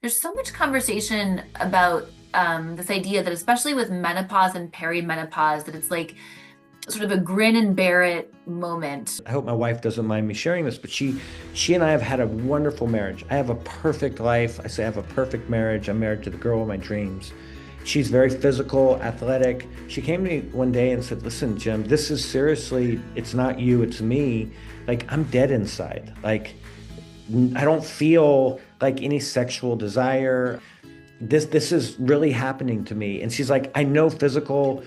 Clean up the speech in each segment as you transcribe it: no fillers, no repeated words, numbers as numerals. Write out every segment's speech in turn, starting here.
There's so much conversation about this idea that, especially with menopause and perimenopause, that it's like sort of a grin and bear it moment. I hope my wife doesn't mind me sharing this, but she and I have had a wonderful marriage. I have a perfect life. I say I have a perfect marriage. I'm married to the girl of my dreams. She's very physical, athletic. She came to me one day and said, "Listen, Jim, this is seriously, it's not you, it's me. Like I'm dead inside. Like I don't feel like any sexual desire. This is really happening to me." And she's like, "I know physical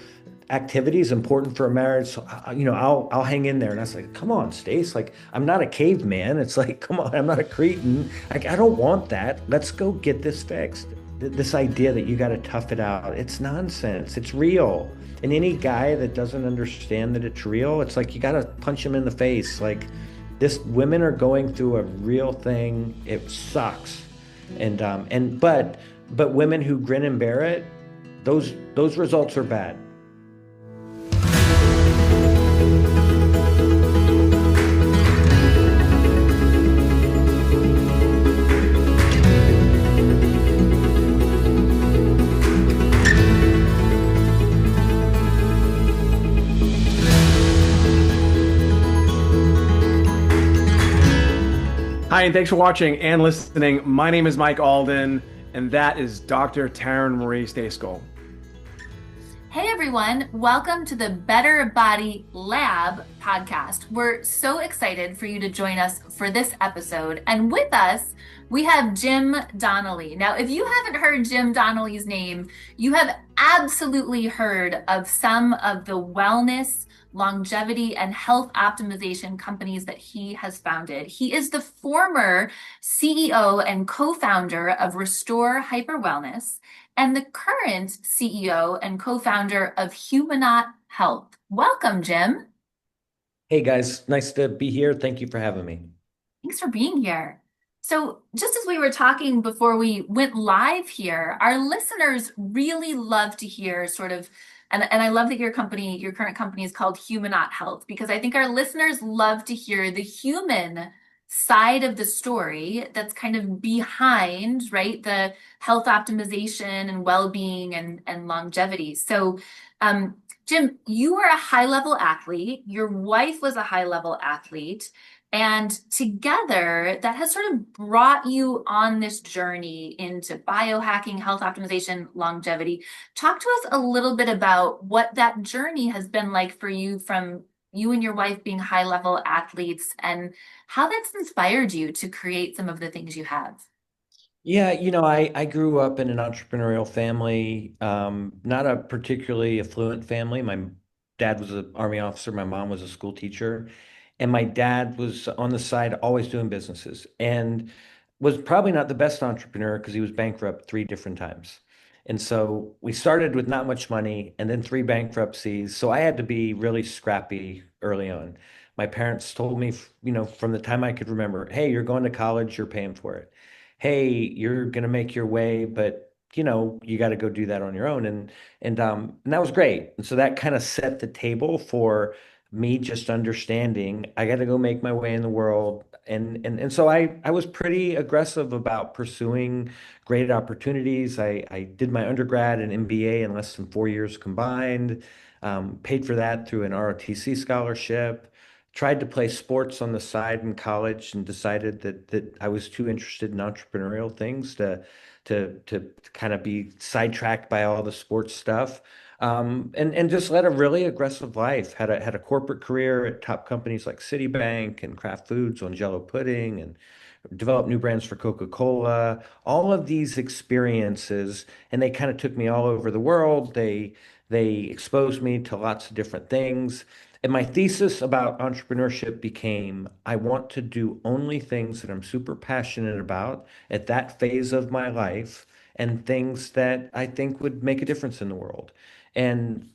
activity is important for a marriage, so I'll hang in there." And I was like, "Come on, Stace, like I'm not a caveman." It's like, "Come on, I'm not a cretin. Like I don't want that. Let's go get this fixed." This idea that you got to tough it out, it's nonsense. It's real. And any guy that doesn't understand that it's real, it's like you got to punch him in the face. Like this, women are going through a real thing. It sucks. And women who grin and bear it, those results are bad. Hi, and thanks for watching and listening. My name is Mike Alden, and that is Dr. Taryn Marie Stacekel. Hey everyone, welcome to the Better Body Lab podcast. We're so excited for you to join us for this episode. And with us, we have Jim Donnelly. Now, if you haven't heard Jim Donnelly's name, you have absolutely heard of some of the wellness, longevity, and health optimization companies that he has founded. He is the former CEO and co-founder of Restore Hyper Wellness and the current CEO and co-founder of Humanaut Health. Welcome, Jim. Hey guys, nice to be here. Thank you for having me. Thanks for being here. So, just as we were talking before we went live here, our listeners really love to hear and I love that your current company is called Humanaut Health, because I think our listeners love to hear the human side of the story that's kind of behind, right, the health optimization and well-being and longevity. So, Jim, you are a high-level athlete. Your wife was a high-level athlete. And together, that has sort of brought you on this journey into biohacking, health optimization, longevity. Talk to us a little bit about what that journey has been like for you, from you and your wife being high-level athletes, and how that's inspired you to create some of the things you have. Yeah, I grew up in an entrepreneurial family, not a particularly affluent family. My dad was an army officer, my mom was a school teacher, and my dad was on the side always doing businesses and was probably not the best entrepreneur because he was bankrupt three different times. And so we started with not much money and then three bankruptcies. So I had to be really scrappy early on. My parents told me, from the time I could remember, "Hey, you're going to college, you're paying for it. Hey, you're gonna make your way, but you got to go do that on your own." And that was great. And so that kind of set the table for me just understanding I got to go make my way in the world. And so I was pretty aggressive about pursuing great opportunities. I did my undergrad and MBA in less than 4 years combined. Paid for that through an ROTC scholarship. Tried to play sports on the side in college and decided that I was too interested in entrepreneurial things to kind of be sidetracked by all the sports stuff. And just led a really aggressive life. Had a corporate career at top companies like Citibank and Kraft Foods on Jello pudding, and developed new brands for Coca-Cola. All of these experiences, and they kind of took me all over the world. They exposed me to lots of different things. And my thesis about entrepreneurship became I want to do only things that I'm super passionate about at that phase of my life, and things that I think would make a difference in the world. And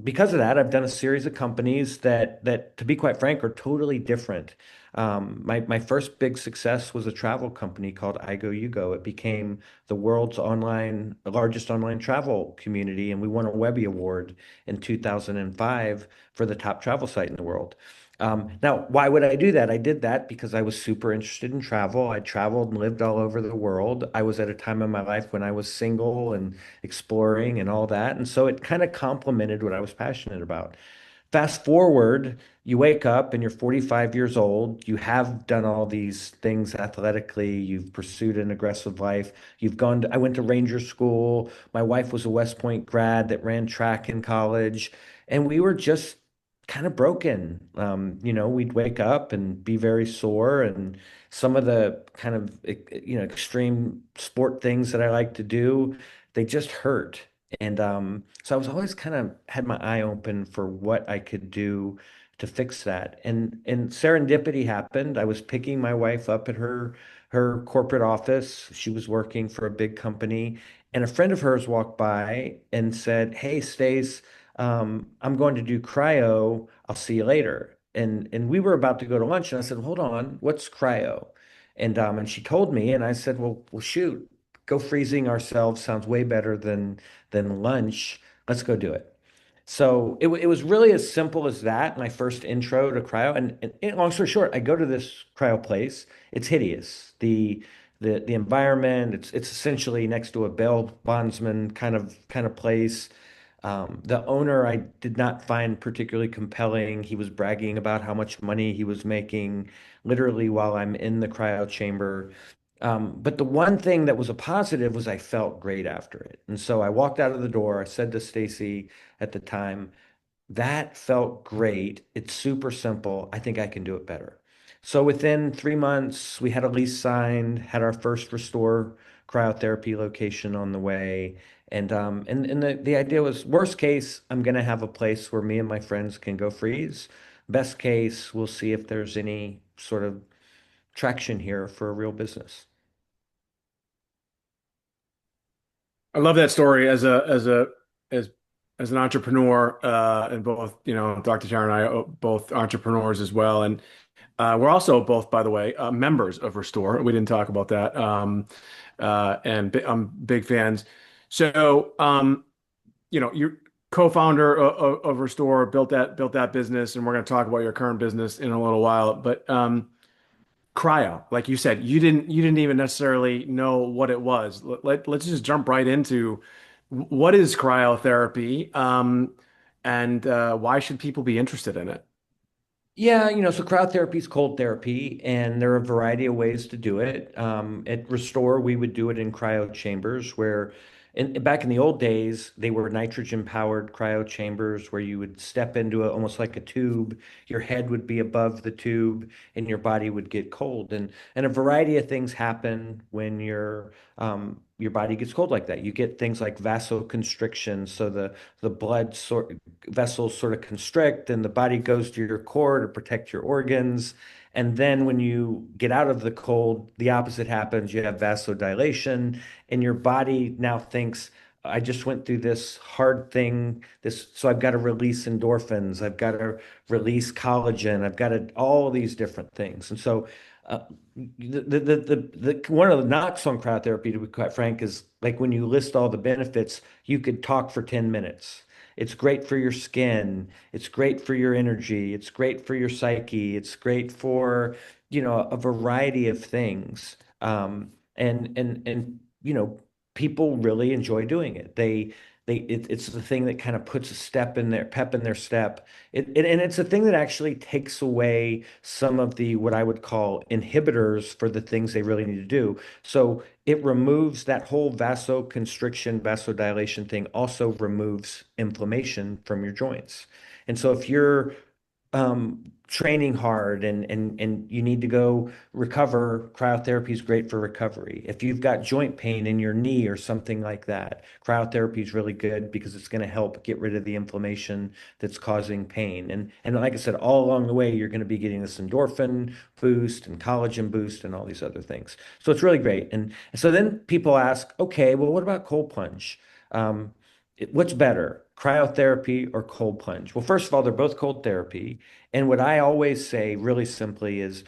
because of that, I've done a series of companies that, to be quite frank, are totally different. My first big success was a travel company called I Go You Go. It became the world's largest online travel community, and we won a Webby Award in 2005 for the top travel site in the world. Now, why would I do that? I did that because I was super interested in travel. I traveled and lived all over the world. I was at a time in my life when I was single and exploring and all that. And so it kind of complemented what I was passionate about. Fast forward, you wake up and you're 45 years old. You have done all these things athletically. You've pursued an aggressive life. I went to Ranger School. My wife was a West Point grad that ran track in college. And we were just kind of broken. We'd wake up and be very sore. And some of the kind of, extreme sport things that I like to do, they just hurt. And so I was always kind of had my eye open for what I could do to fix that. And serendipity happened. I was picking my wife up at her corporate office. She was working for a big company, and a friend of hers walked by and said, "Hey, Stace, I'm going to do cryo. I'll see you later." And we were about to go to lunch, and I said, "Hold on, what's cryo?" And she told me, and I said, "Well, shoot, go freezing ourselves sounds way better than lunch. Let's go do it." So it was really as simple as that, my first intro to cryo. And long story short, I go to this cryo place. It's hideous. The environment, it's essentially next to a bail bondsman kind of place. The owner I did not find particularly compelling. He was bragging about how much money he was making literally while I'm in the cryo chamber. But the one thing that was a positive was I felt great after it. And so I walked out of the door. I said to Stacy at the time, that felt great. It's super simple. I think I can do it better. So within 3 months, we had a lease signed, had our first restore cryotherapy location on the way. And the idea was worst case, I'm gonna have a place where me and my friends can go freeze. Best case, we'll see if there's any sort of traction here for a real business. I love that story as as an entrepreneur, and both, Dr. Tara and I are both entrepreneurs as well. And we're also both, by the way, members of Restore. We didn't talk about that. And I'm big fans. So, you're co-founder of Restore, built that business, and we're going to talk about your current business in a little while. But cryo, like you said, you didn't even necessarily know what it was. Let's just jump right into what is cryotherapy, and why should people be interested in it? Yeah, so cryotherapy is cold therapy, and there are a variety of ways to do it. At Restore, we would do it in cryo chambers where, back in the old days, they were nitrogen-powered cryo chambers where you would step into it almost like a tube. Your head would be above the tube, and your body would get cold. And a variety of things happen when your body gets cold like that. You get things like vasoconstriction, so the blood vessels sort of constrict and the body goes to your core to protect your organs. And then when you get out of the cold, the opposite happens. You have vasodilation, and your body now thinks, I just went through this hard thing, so I've got to release endorphins, I've got to release collagen, I've got to all these different things. And so uh, the one of the knocks on cryotherapy, to be quite frank, is like when you list all the benefits, you could talk for 10 minutes. It's great for your skin. It's great for your energy. It's great for your psyche. It's great for, a variety of things. And people really enjoy doing it. It's the thing that kind of puts a step in their pep in their step. And it's a thing that actually takes away some of the what I would call inhibitors for the things they really need to do. So it removes that whole vasoconstriction, vasodilation thing, also removes inflammation from your joints. And so if you're training hard and you need to go recover, cryotherapy is great for recovery. If you've got joint pain in your knee or something like that, cryotherapy is really good because it's going to help get rid of the inflammation that's causing pain. And like I said, all along the way, you're going to be getting this endorphin boost and collagen boost and all these other things. So it's really great. And so then people ask, okay, well, what about cold plunge? What's better, cryotherapy or cold plunge? Well, first of all, they're both cold therapy. And what I always say really simply is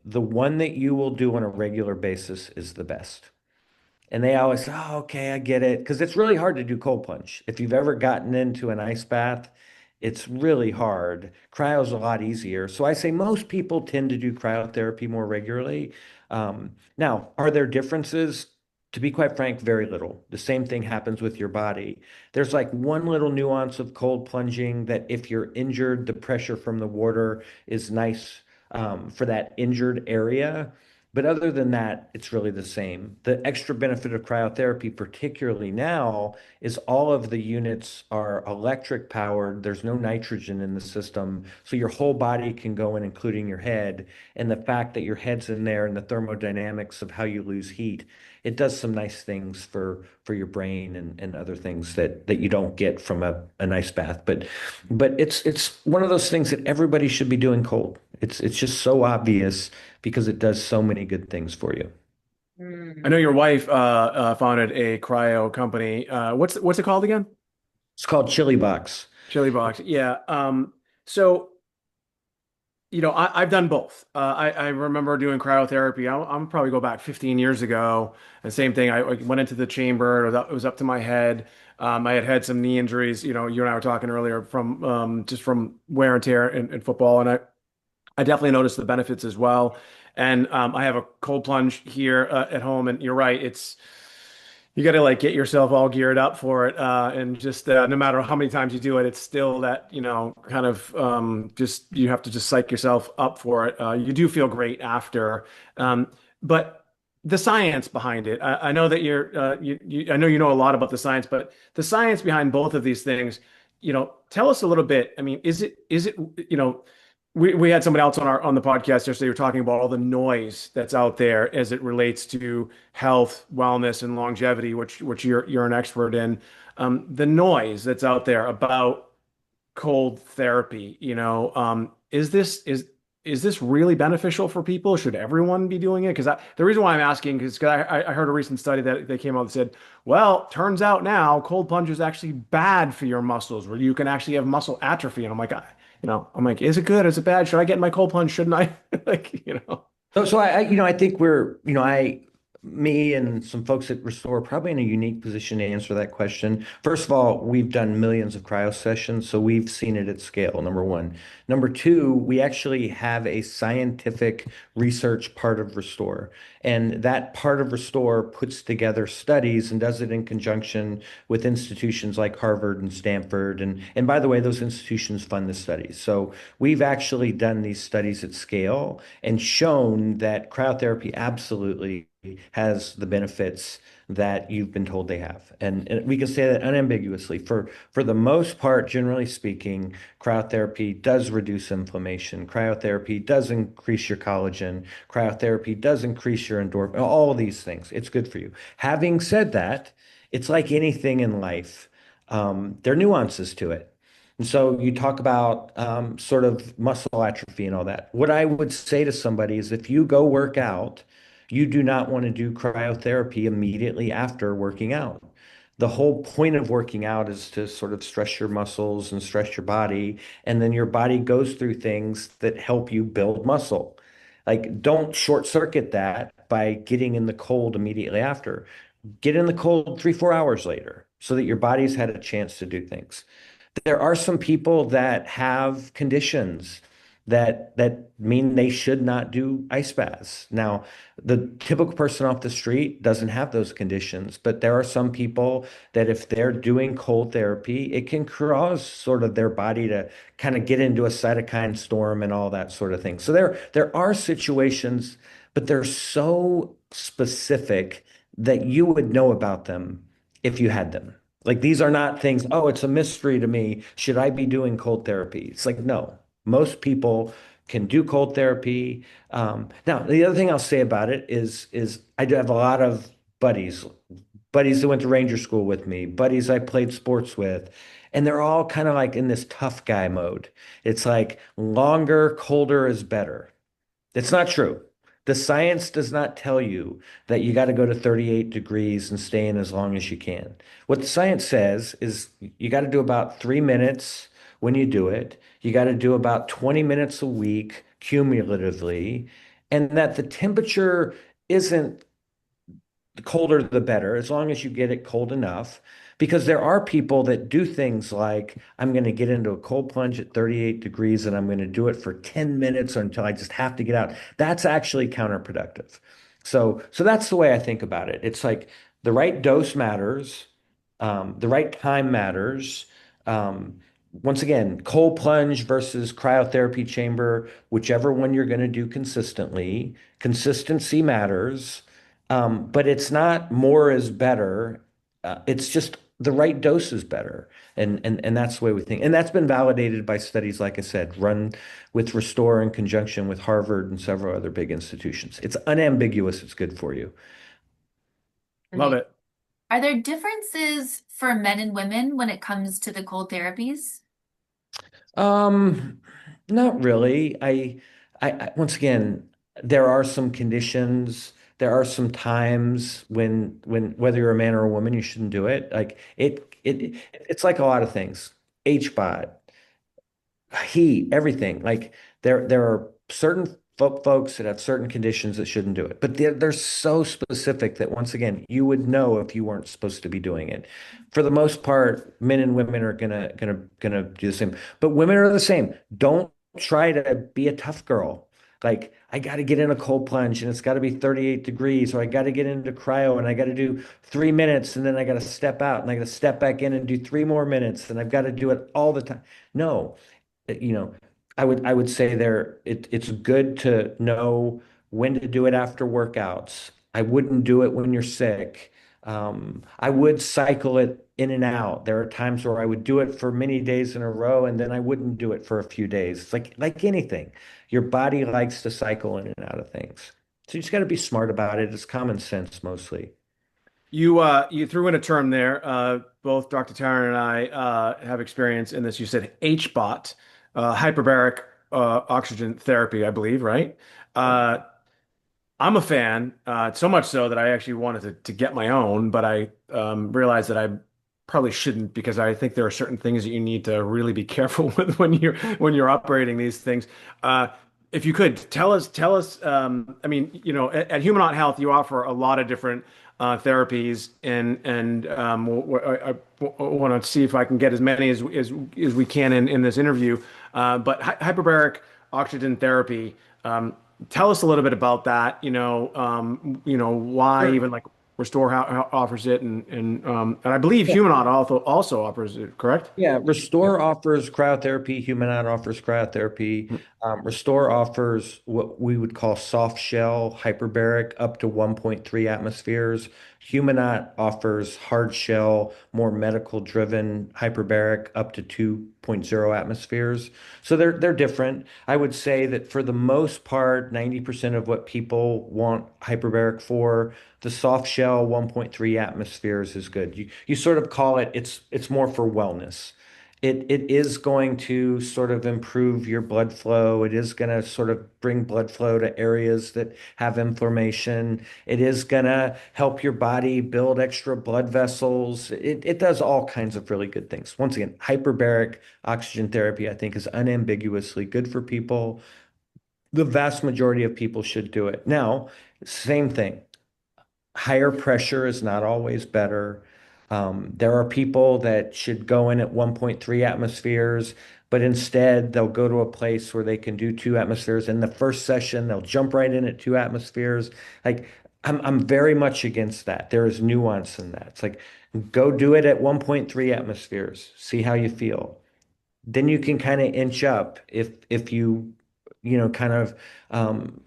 the one that you will do on a regular basis is the best. And they always say, oh, okay, I get it. Because it's really hard to do cold plunge. If you've ever gotten into an ice bath, It's really hard. Cryo's a lot easier. So I say most people tend to do cryotherapy more regularly. Now, are there differences? To be quite frank, very little. The same thing happens with your body. There's like one little nuance of cold plunging that if you're injured, the pressure from the water is nice for that injured area. But other than that, it's really the same. The extra benefit of cryotherapy, particularly now, is all of the units are electric powered. There's no nitrogen in the system. So your whole body can go in, including your head. And the fact that your head's in there and the thermodynamics of how you lose heat, it does some nice things for your brain and other things that you don't get from an ice bath. But it's one of those things that everybody should be doing cold. It's just so obvious because it does so many good things for you. I know your wife founded a cryo company. What's it called again? It's called Chili Box. Chili Box. Yeah. So I've done both. I remember doing cryotherapy. I'm probably go back 15 years ago. And same thing. I went into the chamber. It was up to my head. I had had some knee injuries. You and I were talking earlier from just from wear and tear in football, and I definitely noticed the benefits as well. And I have a cold plunge here at home, and you're right. You got to like get yourself all geared up for it, and just no matter how many times you do it, it's still that kind of just you have to just psych yourself up for it. You do feel great after, but the science behind it. I know that I know you know a lot about the science, but the science behind both of these things. Tell us a little bit. I mean, is it you know we had somebody else on the podcast yesterday. We were talking about all the noise that's out there as it relates to health, wellness, and longevity, which you're an expert in. The noise that's out there about cold therapy. Is this really beneficial for people? Should everyone be doing it? Because the reason why I'm asking is because I heard a recent study that they came out and said, well, turns out now cold plunge is actually bad for your muscles, where you can actually have muscle atrophy. And I'm like, is it good? Is it bad? Should I get in my cold plunge? Shouldn't I? So I think me and some folks at Restore are probably in a unique position to answer that question. First of all, we've done millions of cryo sessions, so we've seen it at scale, number one. Number two, we actually have a scientific research part of Restore. And that part of Restore puts together studies and does it in conjunction with institutions like Harvard and Stanford. And by the way, those institutions fund the studies. So we've actually done these studies at scale and shown that cryotherapy absolutely has the benefits that you've been told they have. And we can say that unambiguously. For the most part, generally speaking, cryotherapy does reduce inflammation. Cryotherapy does increase your collagen. Cryotherapy does increase your endorphin, all of these things. It's good for you. Having said that, it's like anything in life. There are nuances to it. And so you talk about sort of muscle atrophy and all that. What I would say to somebody is if you go work out, you do not want to do cryotherapy immediately after working out. The whole point of working out is to sort of stress your muscles and stress your body, and then your body goes through things that help you build muscle. Like, don't short circuit that by getting in the cold immediately after. Get in the cold 3, 4 hours later so that your body's had a chance to do things. There are some people that have conditions that mean they should not do ice baths. Now, the typical person off the street doesn't have those conditions, but there are some people that if they're doing cold therapy, it can cause sort of their body to kind of get into a cytokine storm and all that sort of thing. So there are situations, but they're so specific that you would know about them if you had them. Like these are not things, oh, it's a mystery to me. Should I be doing cold therapy? It's like, no, most people can do cold therapy. Now, the other thing I'll say about it is I do have a lot of buddies, buddies that went to Ranger School with me, buddies I played sports with, and they're all kind of like in this tough guy mode. It's like longer, colder is better. It's not true. The science does not tell you that you got to go to 38 degrees and stay in as long as you can. What the science says is you got to do about 3 minutes when you do it. You got to do about 20 minutes a week cumulatively, and that the temperature isn't the colder the better, as long as you get it cold enough. Because there are people that do things like, I'm going to get into a cold plunge at 38 degrees and I'm going to do it for 10 minutes until I just have to get out. That's actually counterproductive. So that's the way I think about it. It's like the right dose matters, the right time matters. Um, Once again, cold plunge versus cryotherapy chamber, whichever one you're going to do consistently. Consistency matters, but it's not more is better. It's just the right dose is better. And that's the way we think. And that's been validated by studies, like I said, run with Restore in conjunction with Harvard and several other big institutions. It's unambiguous, it's good for you. Love Great. it. Are there differences for men and women when it comes to the cold therapies? Um, Not really. Once again, there are some conditions, there are some times when whether you're a man or a woman, you shouldn't do it. Like it's like a lot of things. HBOT, heat, everything. Like there are certain folks that have certain conditions that shouldn't do it, but they're so specific that once again, you would know if you weren't supposed to be doing it. For the most part, men and women are gonna do the same, but women are the same. Don't try to be a tough girl. Like I got to get in a cold plunge and it's got to be 38 degrees, or I got to get into cryo and I got to do 3 minutes and then I got to step out and I got to step back in and do 3 more minutes and I've got to do it all the time. No, you know, I would say it's good to know when to do it after workouts. I wouldn't do it when you're sick. I would cycle it in and out. There are times where I would do it for many days in a row, and then I wouldn't do it for a few days. It's like anything. Your body likes to cycle in and out of things. So you just got to be smart about it. It's common sense mostly. You threw in a term there. Both Dr. Taryn and I have experience in this. You said HBOT, hyperbaric oxygen therapy, I believe, right? Uh, I'm a fan, so much so that I actually wanted to get my own, but I realized that I probably shouldn't because I think there are certain things that you need to really be careful with when you're operating these things. Uh, if you could tell us, I mean, at Humanaut Health, you offer a lot of different therapies, and I want to see if I can get as many as we can in this interview. But hyperbaric oxygen therapy. Tell us a little bit about that. Why Sure. even like Restore how offers it, and I believe Humanot also offers it, correct? Yeah, Yeah. Restore offers cryotherapy. Humanaut offers cryotherapy. Restore offers what we would call soft shell hyperbaric up to 1.3 atmospheres. Humanaut offers hard shell, more medical driven hyperbaric up to 2.0 atmospheres. So they're different. I would say that for the most part, 90% of what people want hyperbaric for, the soft shell 1.3 atmospheres is good. You sort of call it, it's more for wellness. It is going to sort of improve your blood flow. It is going to sort of bring blood flow to areas that have inflammation. It is going to help your body build extra blood vessels. It does all kinds of really good things. Once again, hyperbaric oxygen therapy, I think, is unambiguously good for people. The vast majority of people should do it. Now, same thing. Higher pressure is not always better. There are people that should go in at 1.3 atmospheres, but instead they'll go to a place where they can do 2 atmospheres. In the first session, they'll jump right in at 2 atmospheres. Like I'm very much against that. There is nuance in that. It's like go do it at 1.3 atmospheres, see how you feel. Then you can kind of inch up if kind of um,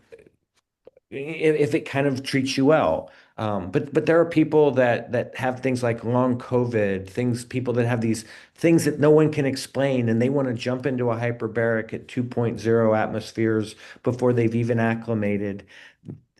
if it kind of treats you well. But there are people that have things like long COVID, people that have these things that no one can explain, and they want to jump into a hyperbaric at 2.0 atmospheres before they've even acclimated.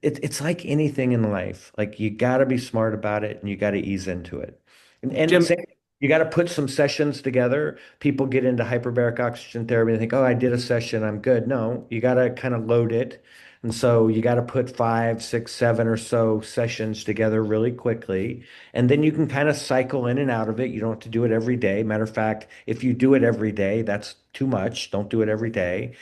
It's like anything in life. Like you got to be smart about it, and you got to ease into it. And Jim, same, you got to put some sessions together. People get into hyperbaric oxygen therapy and think, oh, I did a session, I'm good. No, you got to kind of load it. And so you got to put 5, 6, 7 or so sessions together really quickly. And then you can kind of cycle in and out of it. You don't have to do it every day. Matter of fact, if you do it every day, that's too much. Don't do it every day.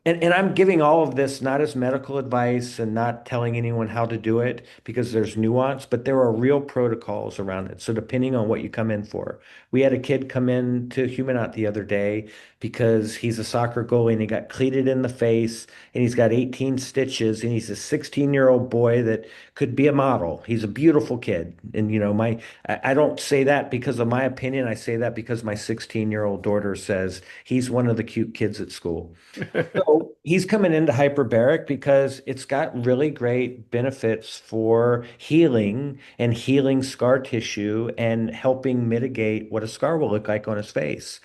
And I'm giving all of this not as medical advice and not telling anyone how to do it because there's nuance, but there are real protocols around it. So depending on what you come in for, we had a kid come in to Humanaut the other day because he's a soccer goalie and he got cleated in the face and he's got 18 stitches and he's a 16-year-old boy that could be a model. He's a beautiful kid. And I don't say that because of my opinion. I say that because my 16-year-old daughter says he's one of the cute kids at school. So he's coming into hyperbaric because it's got really great benefits for healing and healing scar tissue and helping mitigate what a scar will look like on his face.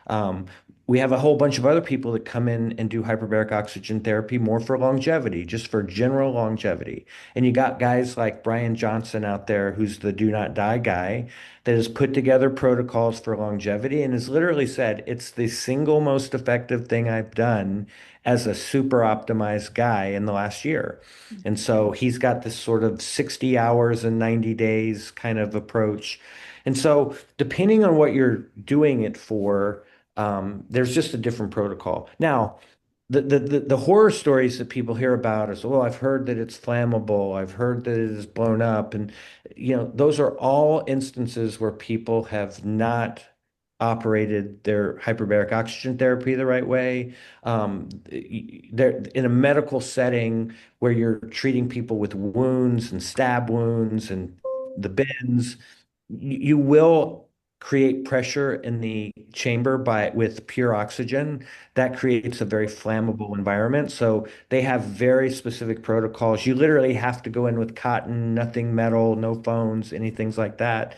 Um, we have a whole bunch of other people that come in and do hyperbaric oxygen therapy more for longevity, just for general longevity. And you got guys like Brian Johnson out there, who's the do not die guy, that has put together protocols for longevity and has literally said it's the single most effective thing I've done as a super optimized guy in the last year. And so he's got this sort of 60 hours and 90 days kind of approach. And so depending on what you're doing it for, there's just a different protocol. Now, the horror stories that people hear about is, oh, I've heard that it's flammable. I've heard that it is blown up. And, those are all instances where people have not operated their hyperbaric oxygen therapy the right way. They're in a medical setting where you're treating people with wounds and stab wounds and the bends, you will create pressure in the chamber with pure oxygen. That creates a very flammable environment. So they have very specific protocols. You literally have to go in with cotton, nothing metal, no phones, anything like that.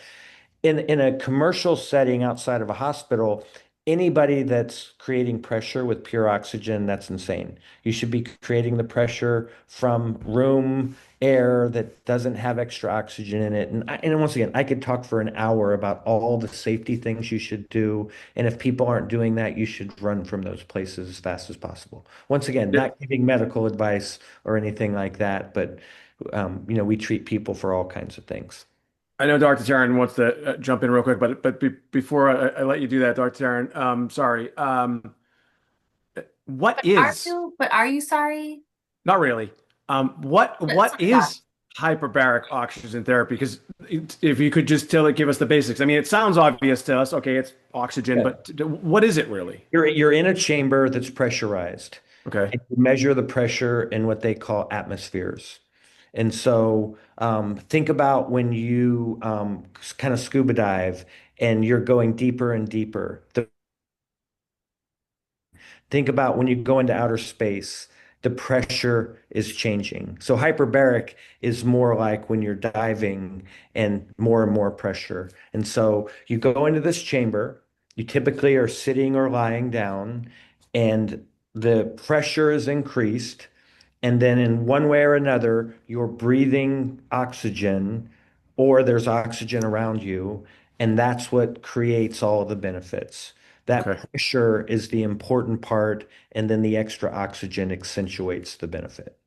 In a commercial setting outside of a hospital, anybody that's creating pressure with pure oxygen, that's insane. You should be creating the pressure from room air that doesn't have extra oxygen in it. And once again, I could talk for an hour about all the safety things you should do. And if people aren't doing that, you should run from those places as fast as possible. Once again, Yeah, not giving medical advice or anything like that, but we treat people for all kinds of things. I know Dr. Taryn wants to jump in real quick, but before I let you do that, Dr. Taryn, sorry. What is But are you sorry? Not really. What Sorry, God. is hyperbaric oxygen therapy? Because if you could just give us the basics. I mean, it sounds obvious to us. Okay, it's oxygen, Yeah. but what is it really? You're in a chamber that's pressurized, Okay, and you measure the pressure in what they call atmospheres. And so think about when you kind of scuba dive and you're going deeper and deeper. Think about when you go into outer space, the pressure is changing. So hyperbaric is more like when you're diving and more pressure. And so you go into this chamber, you typically are sitting or lying down, and the pressure is increased. And then in one way or another, you're breathing oxygen or there's oxygen around you. And that's what creates all of the benefits. That okay, pressure is the important part, and then the extra oxygen accentuates the benefit.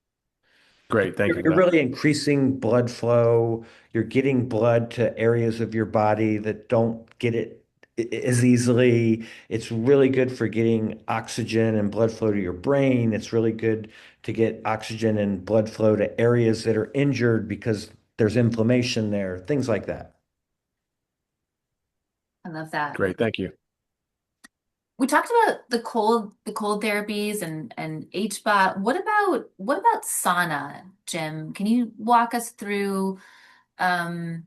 great. Thank you for You're that. really increasing blood flow. You're getting blood to areas of your body that don't get it as easily. It's really good for getting oxygen and blood flow to your brain. It's really good to get oxygen and blood flow to areas that are injured because there's inflammation there, things like that. I love that. Great, thank you. We talked about the cold therapies and HBOT. What about sauna, Jim? Can you walk us through why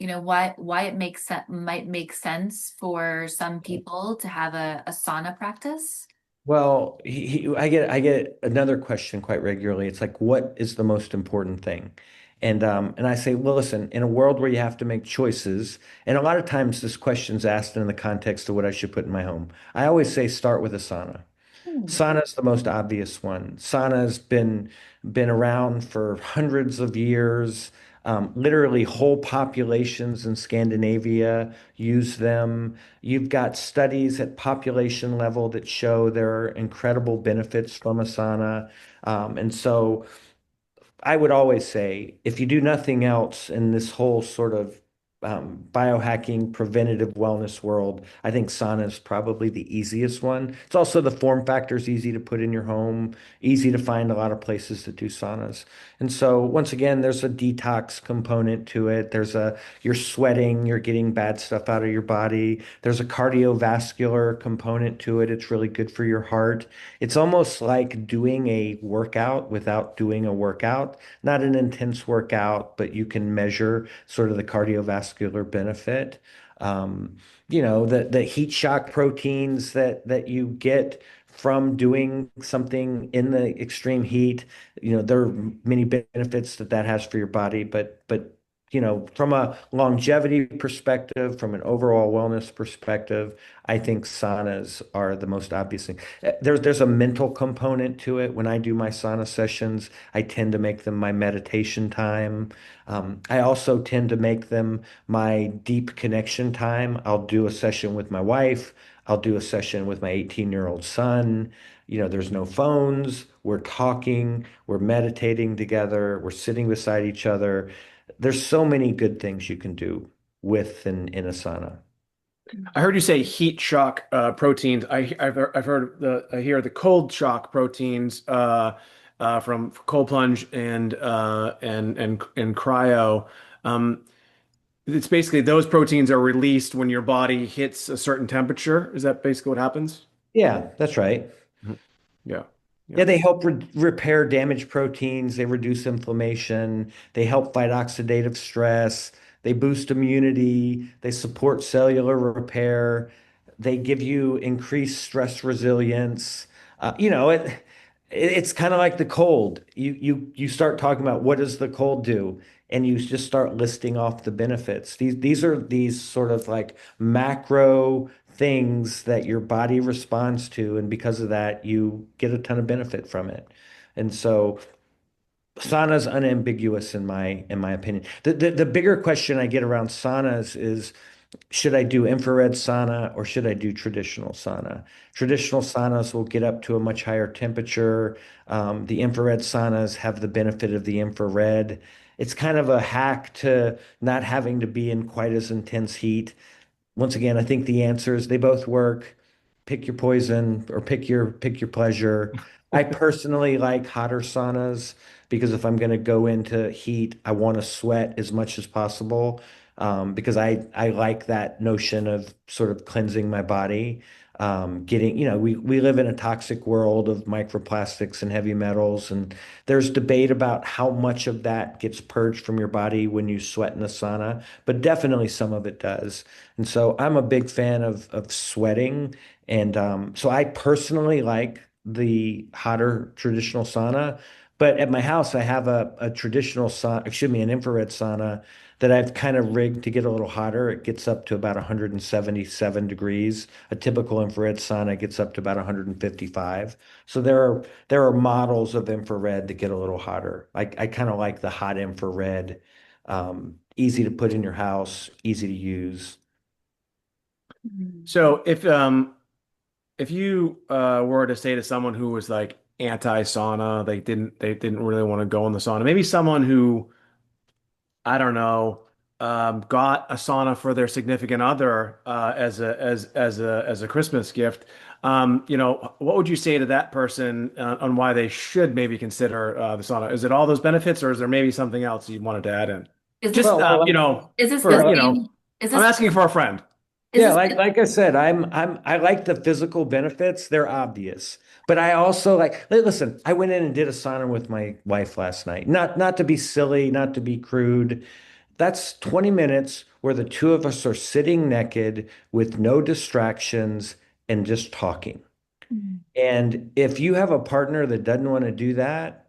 it might make sense for some people to have a sauna practice? Well, I get another question quite regularly. It's like, what is the most important thing? And I say, well, listen, in a world where you have to make choices, and a lot of times this question's asked in the context of what I should put in my home. I always say start with a sauna. Hmm. Sauna's the most obvious one. Sauna's been around for hundreds of years. Literally, whole populations in Scandinavia use them. You've got studies at population level that show there are incredible benefits from a sauna. And so I would always say, if you do nothing else in this whole sort of biohacking, preventative wellness world, I think sauna is probably the easiest one. It's also the form factor is easy to put in your home, easy to find a lot of places to do saunas. And so once again, there's a detox component to it. You're sweating, you're getting bad stuff out of your body. There's a cardiovascular component to it. It's really good for your heart. It's almost like doing a workout without doing a workout, not an intense workout, but you can measure sort of the cardiovascular benefit. Um, the heat shock proteins that you get from doing something in the extreme heat, there are many benefits that has for your body, but from a longevity perspective, from an overall wellness perspective, I think saunas are the most obvious thing. There's a mental component to it. When I do my sauna sessions, I tend to make them my meditation time. I also tend to make them my deep connection time. I'll do a session with my wife. I'll do a session with my 18-year-old son. There's no phones. We're talking, we're meditating together, we're sitting beside each other. There's so many good things you can do with in a sauna. I heard you say heat shock proteins. I hear the cold shock proteins from cold plunge and cryo. Um, it's basically those proteins are released when your body hits a certain temperature. Is that basically what happens? Yeah, that's right. Mhm. Yeah. Yeah, Yeah. they help repair damaged proteins, they reduce inflammation, they help fight oxidative stress, they boost immunity, they support cellular repair, they give you increased stress resilience. It's kind of like the cold. You start talking about what does the cold do, and you just start listing off the benefits. These are these sort of like macro things that your body responds to, and because of that, you get a ton of benefit from it. And so sauna's unambiguous in my opinion. The bigger question I get around saunas is should I do infrared sauna or should I do traditional sauna? Traditional saunas will get up to a much higher temperature. The infrared saunas have the benefit of the infrared. It's kind of a hack to not having to be in quite as intense heat. Once again, I think the answer is they both work. Pick your poison or pick your pleasure. I personally like hotter saunas because if I'm going to go into heat, I want to sweat as much as possible because I like that notion of sort of cleansing my body. We live in a toxic world of microplastics and heavy metals, and there's debate about how much of that gets purged from your body when you sweat in the sauna, but definitely some of it does. And so I'm a big fan of sweating. And so I personally like the hotter traditional sauna. But at my house, I have a traditional sauna, excuse me, an infrared sauna that I've kind of rigged to get a little hotter. It gets up to about 177 degrees. A typical infrared sauna gets up to about 155. So there are models of infrared that get a little hotter. I kind of like the hot infrared, easy to put in your house, easy to use. So if you were to say to someone who was like anti-sauna, they didn't really want to go in the sauna, maybe someone who I don't know, got a sauna for their significant other as a Christmas gift. What would you say to that person on why they should maybe consider the sauna? Is it all those benefits, or is there maybe something else you wanted to add in? Is this Just Well, is this the for same? Is I'm this asking for a friend. is yeah, this like I said, I like the physical benefits. They're obvious. But I also listen, I went in and did a sauna with my wife last night. Not to be silly, not to be crude. That's 20 minutes where the two of us are sitting naked with no distractions and just talking. And if you have a partner that doesn't want to do that,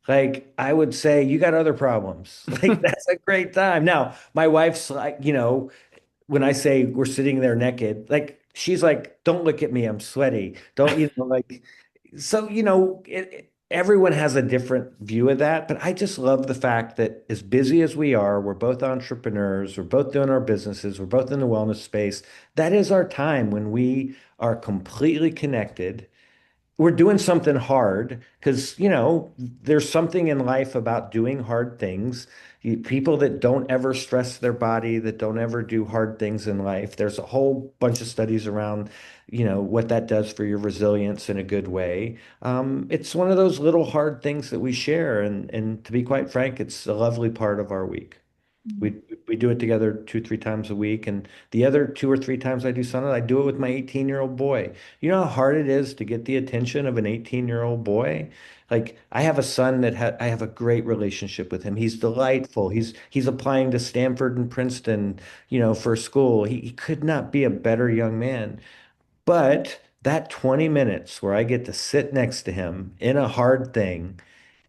like I would say you got other problems. Like that's a great time. Now, my wife's like, when I say we're sitting there naked, like she's like, "Don't look at me, I'm sweaty." Don't like so everyone has a different view of that, but I just love the fact that as busy as we are, we're both entrepreneurs, we're both doing our businesses, we're both in the wellness space. That is our time when we are completely connected we're doing something hard because, there's something in life about doing hard things. People that don't ever stress their body, that don't ever do hard things in life, there's a whole bunch of studies around, what that does for your resilience in a good way. It's one of those little hard things that we share. And to be quite frank, it's a lovely part of our week. We we do it together 2, 3 times a week, and the other 2 or 3 times I do sauna, I do it with my 18-year-old boy. You know how hard it is to get the attention of an 18-year-old boy? Like I have a son that I have a great relationship with him. He's delightful. He's applying to Stanford and Princeton, for school. He could not be a better young man. But that 20 minutes where I get to sit next to him in a hard thing,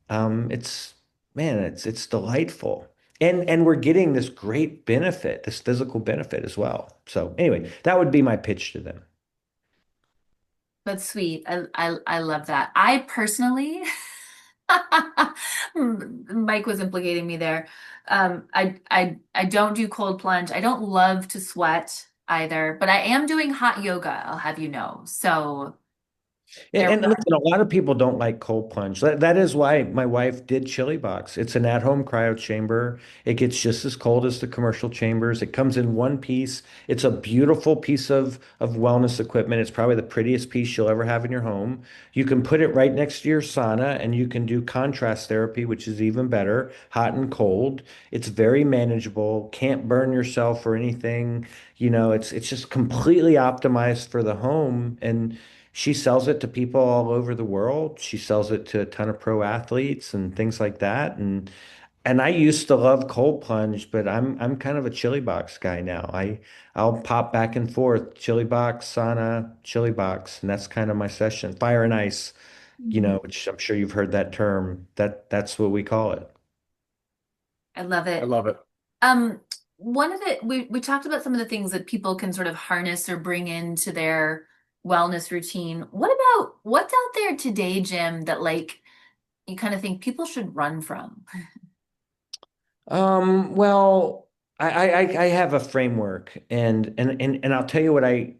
it's man, it's delightful. And we're getting this great benefit, this physical benefit as well. So anyway, that would be my pitch to them. That's sweet. I love that. I personally, Mike was implicating me there. I don't do cold plunge. I don't love to sweat either, but I am doing hot yoga, I'll have you know. So And, there and we are. listen, a lot of people don't like cold plunge. That is why my wife did Chili Box. It's an at-home cryo chamber. It gets just as cold as the commercial chambers. It comes in one piece. It's a beautiful piece of wellness equipment. It's probably the prettiest piece you'll ever have in your home. You can put it right next to your sauna and you can do contrast therapy, which is even better, hot and cold. It's very manageable, can't burn yourself or anything. It's just completely optimized for the home. And she sells it to people all over the world. She sells it to a ton of pro athletes and things like that. And I used to love cold plunge, but I'm kind of a chili box guy now. I'll pop back and forth, chili box, sauna, chili box, and that's kind of my session. Fire and ice, Mhm. which I'm sure you've heard that term. That's what we call it. I love I it. love it. Um, one of the we talked about some of the things that people can sort of harness or bring into their wellness routine. What about what's out there today, Jim, that like you kind of think people should run from? Well, I have a framework and I'll tell you what I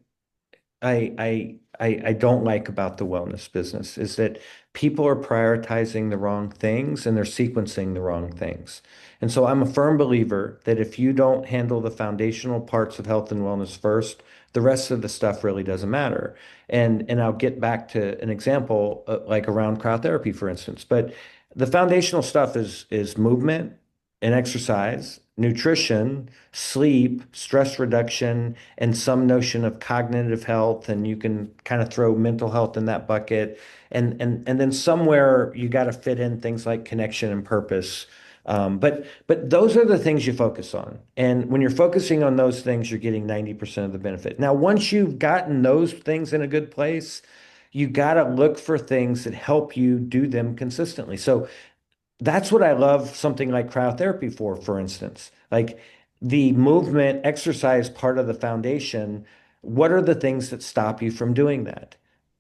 don't like about the wellness business is that people are prioritizing the wrong things and they're sequencing the wrong things. And so I'm a firm believer that if you don't handle the foundational parts of health and wellness first, the rest of the stuff really doesn't matter. And I'll get back to an example like around cryotherapy, for instance. But the foundational stuff is movement and exercise, nutrition, sleep, stress reduction, and some notion of cognitive health, and you can kind of throw mental health in that bucket. And then somewhere you got to fit in things like connection and purpose. But those are the things you focus on. And when you're focusing on those things, you're getting 90% of the benefit. Now, once you've gotten those things in a good place, you got to look for things that help you do them consistently. So that's what I love something like cryotherapy for instance. Like the movement exercise part of the foundation, what are the things that stop you from doing that?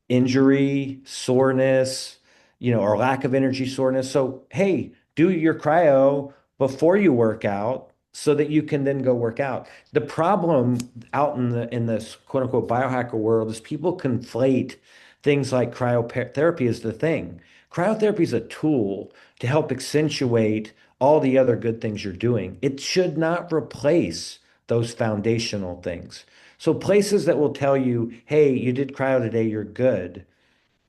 Injury, soreness, or lack of energy soreness. So, hey, do your cryo before you work out so that you can then go work out. The problem out in this quote unquote biohacker world is people conflate things like cryotherapy as the thing. Cryotherapy is a tool to help accentuate all the other good things you're doing. It should not replace those foundational things. So places that will tell you, hey, you did cryo today, you're good,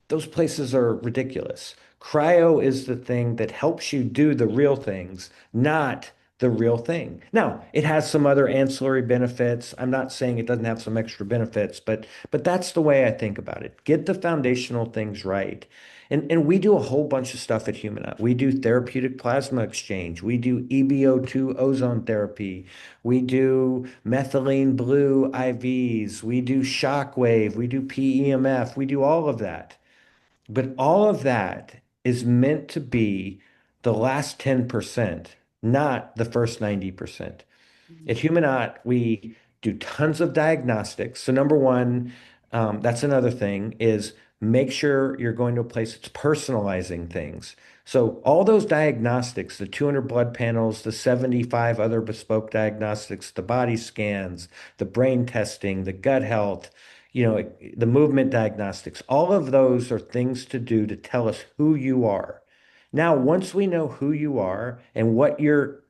those places are ridiculous. Cryo is the thing that helps you do the real things, not the real thing. Now, it has some other ancillary benefits. I'm not saying it doesn't have some extra benefits, but that's the way I think about it. Get the foundational things right. And we do a whole bunch of stuff at Humanaut. We do therapeutic plasma exchange. We do EBO2 ozone therapy. We do methylene blue IVs. We do shockwave. We do PEMF. We do all of that. But all of that is meant to be the last 10%, not the first 90%. At Humanaut, we do tons of diagnostics. So number one, that's another thing is make sure you're going to a place that's personalizing things. So all those diagnostics, the 200 blood panels, the 75 other bespoke diagnostics, the body scans, the brain testing, the gut health, the movement diagnostics, all of those are things to do to tell us who you are. Now, once we know who you are and what your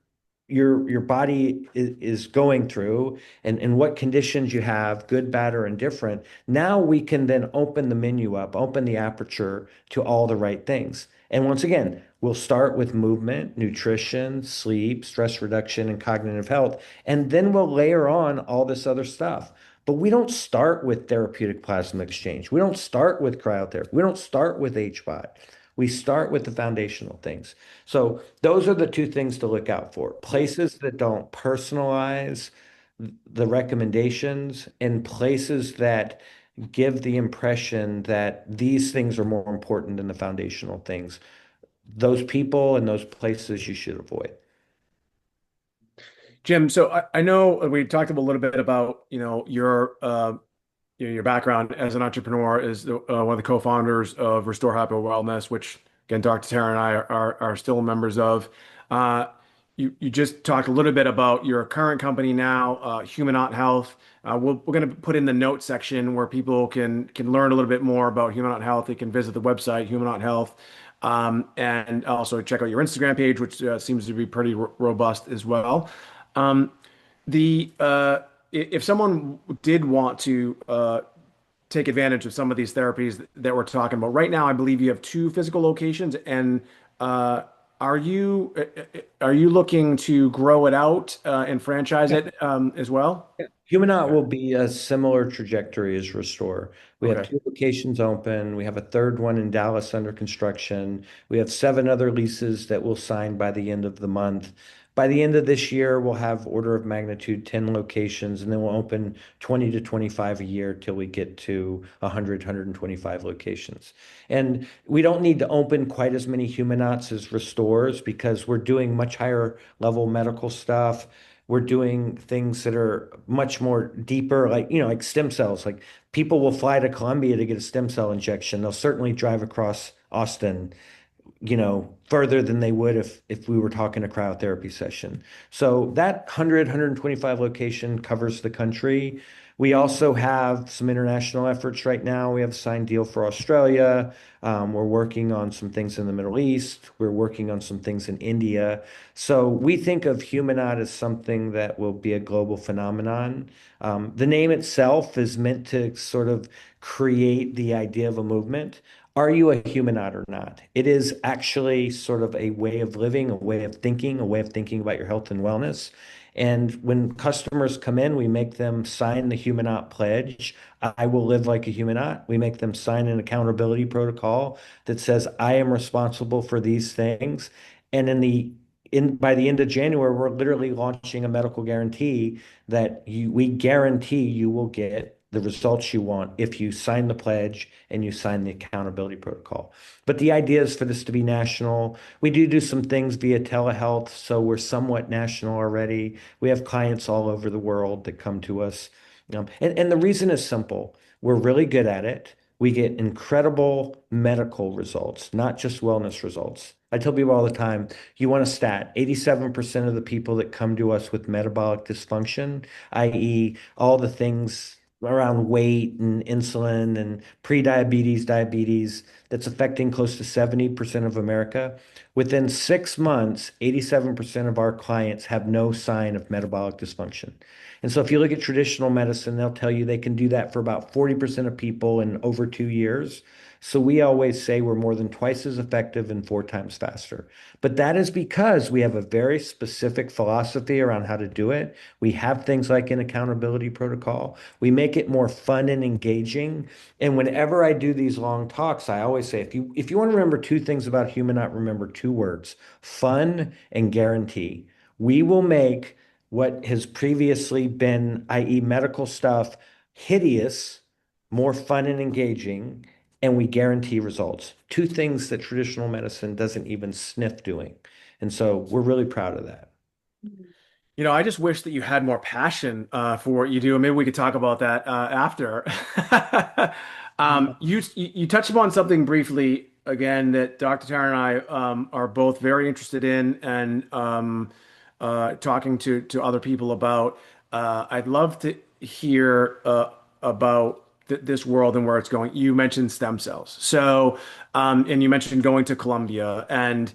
body is going through and what conditions you have, good, bad, or indifferent, now we can then open the menu up, open the aperture to all the right things. And once again, we'll start with movement, nutrition, sleep, stress reduction, and cognitive health, and then we'll layer on all this other stuff. But we don't start with therapeutic plasma exchange. We don't start with cryotherapy. We don't start with HBOT. We start with the foundational things. So those are the two things to look out for. Places that don't personalize the recommendations and places that give the impression that these things are more important than the foundational things. Those people and those places you should avoid. Jim, so I know we talked a little bit about, your background as an entrepreneur is one of the co-founders of Restore Happy Wellness, which again, Dr. Tara and I are still members of. Uh, you just talked a little bit about your current company now, Humanaut Health. We're going to put in the notes section where people can learn a little bit more about Humanaut Health. They can visit the website, Humanaut Health, and also check out your Instagram page, which seems to be pretty robust as well. Um, the if someone did want to take advantage of some of these therapies that we're talking about right now, I believe you have two physical locations, and uh, are you are you looking to grow it out and franchise it as well? Humanaut Okay. will be a similar trajectory as Restore. We have Okay. two locations open. We have a third one in Dallas under construction. We have seven other leases that we'll sign by the end of the month. By the end of this year, we'll have order of magnitude 10 locations, and then we'll open 20 to 25 a year till we get to 100, 125 locations. And we don't need to open quite as many Humanauts as Restores because we're doing much higher level medical stuff. We're doing things that are much more deeper, like stem cells. Like people will fly to Colombia to get a stem cell injection. They'll certainly drive across Austin, further than they would if we were talking a cryotherapy session. So that 100, 125 location covers the country. We also have some international efforts right now. We have a signed deal for Australia. We're working on some things in the Middle East. We're working on some things in India. So we think of Humanaut as something that will be a global phenomenon. The name itself is meant to sort of create the idea of a movement. Are you a humanot or not? It is actually sort of a way of living, a way of thinking about your health and wellness. And when customers come in, we make them sign the Humanaut pledge. I will live like a humanot. We make them sign an accountability protocol that says, I am responsible for these things. And by the end of January, we're literally launching a medical guarantee that we guarantee you will get the results you want if you sign the pledge and you sign the accountability protocol. But the idea is for this to be national. We do some things via telehealth, so we're somewhat national already. We have clients all over the world that come to us. And the reason is simple. We're really good at it. We get incredible medical results, not just wellness results. I tell people all the time, you want a stat, 87% of the people that come to us with metabolic dysfunction, i.e., all the things around weight and insulin and pre-diabetes, diabetes, that's affecting close to 70% of America. Within 6 months, 87% of our clients have no sign of metabolic dysfunction. And so if you look at traditional medicine, they'll tell you they can do that for about 40% of people in over 2 years. So we always say we're more than twice as effective and four times faster. But that is because we have a very specific philosophy around how to do it. We have things like an accountability protocol. We make it more fun and engaging. And whenever I do these long talks, I always say, if you want to remember two things about Humanot, remember two words, fun and guarantee. We will make what has previously been, i.e., medical stuff, hideous, more fun and engaging, and we guarantee results. Two things that traditional medicine doesn't even sniff doing. And so we're really proud of that. I just wish that you had more passion for what you do, and maybe we could talk about that after. You touched upon something briefly again that Dr. Tara and I are both very interested in, and talking to other people about. I'd love to hear about th this world and where it's going. You mentioned stem cells. So, and you mentioned going to Colombia and,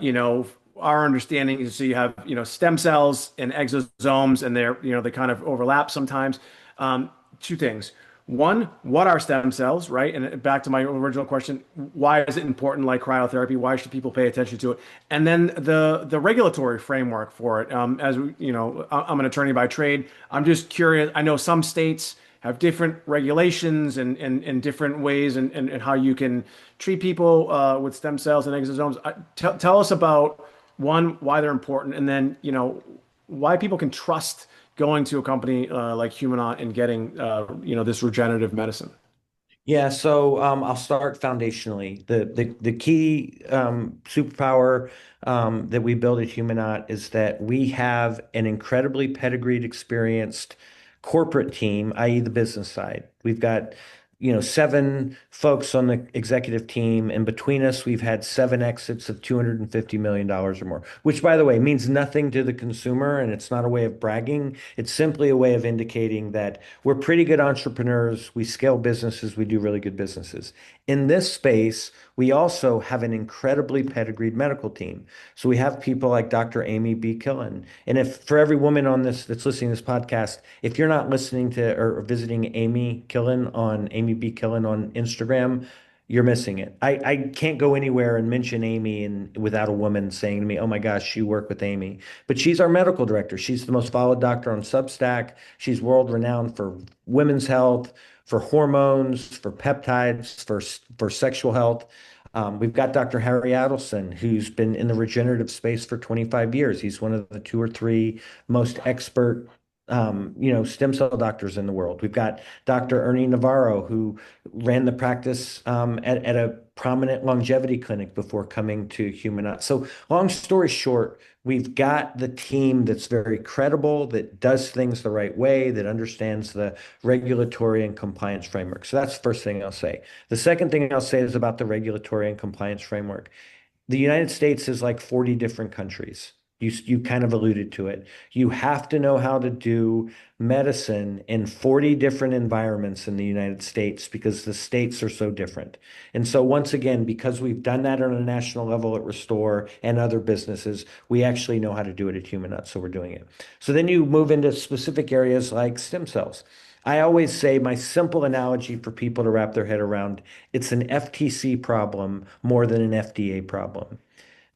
you know, our understanding is so you have, you know, stem cells and exosomes and they're, you know, they kind of overlap sometimes. Two things. One, what are stem cells, right? And back to my original question, why is it important like cryotherapy? Why should people pay attention to it? And then the regulatory framework for it. As we, you know, I'm an attorney by trade. I'm just curious. I know some states have different regulations and different ways and how you can treat people with stem cells and exosomes. Tell us about one, why they're important, and then, you know, why people can trust going to a company like Humanaut and getting you know, this regenerative medicine. Yeah, so I'll start foundationally. The key superpower that we build at Humanaut is that we have an incredibly pedigreed, experienced corporate team, i.e., the business side. We've got, you know, 7 folks on the executive team, and between us, we've had 7 exits of $250 million or more, which, by the way, means nothing to the consumer, and it's not a way of bragging. It's simply a way of indicating that we're pretty good entrepreneurs. We scale businesses. We do really good businesses. In this space, we also have an incredibly pedigreed medical team. So we have people like Dr. Amy B. Killen. And if for every woman on this that's listening to this podcast, if you're not listening to or visiting Amy B. Killen on Instagram, you're missing it. I can't go anywhere and mention Amy and without a woman saying to me, "Oh my gosh, you work with Amy." But she's our medical director. She's the most followed doctor on Substack. She's world renowned for women's health, for hormones, for peptides, for sexual health. We've got Dr. Harry Adelson, who's been in the regenerative space for 25 years. He's one of the 2 or 3 most expert, you know, stem cell doctors in the world. We've got Dr. Ernie Navarro, who ran the practice at a prominent longevity clinic before coming to Humanaut. So, long story short, we've got the team that's very credible, that does things the right way, that understands the regulatory and compliance framework. So that's the first thing I'll say. The second thing I'll say is about the regulatory and compliance framework. The United States is like 40 different countries. You kind of alluded to it. You have to know how to do medicine in 40 different environments in the United States because the states are so different. And so once again, because we've done that on a national level at Restore and other businesses, we actually know how to do it at Humanut, so we're doing it. So then you move into specific areas like stem cells. I always say my simple analogy for people to wrap their head around, it's an FTC problem more than an FDA problem.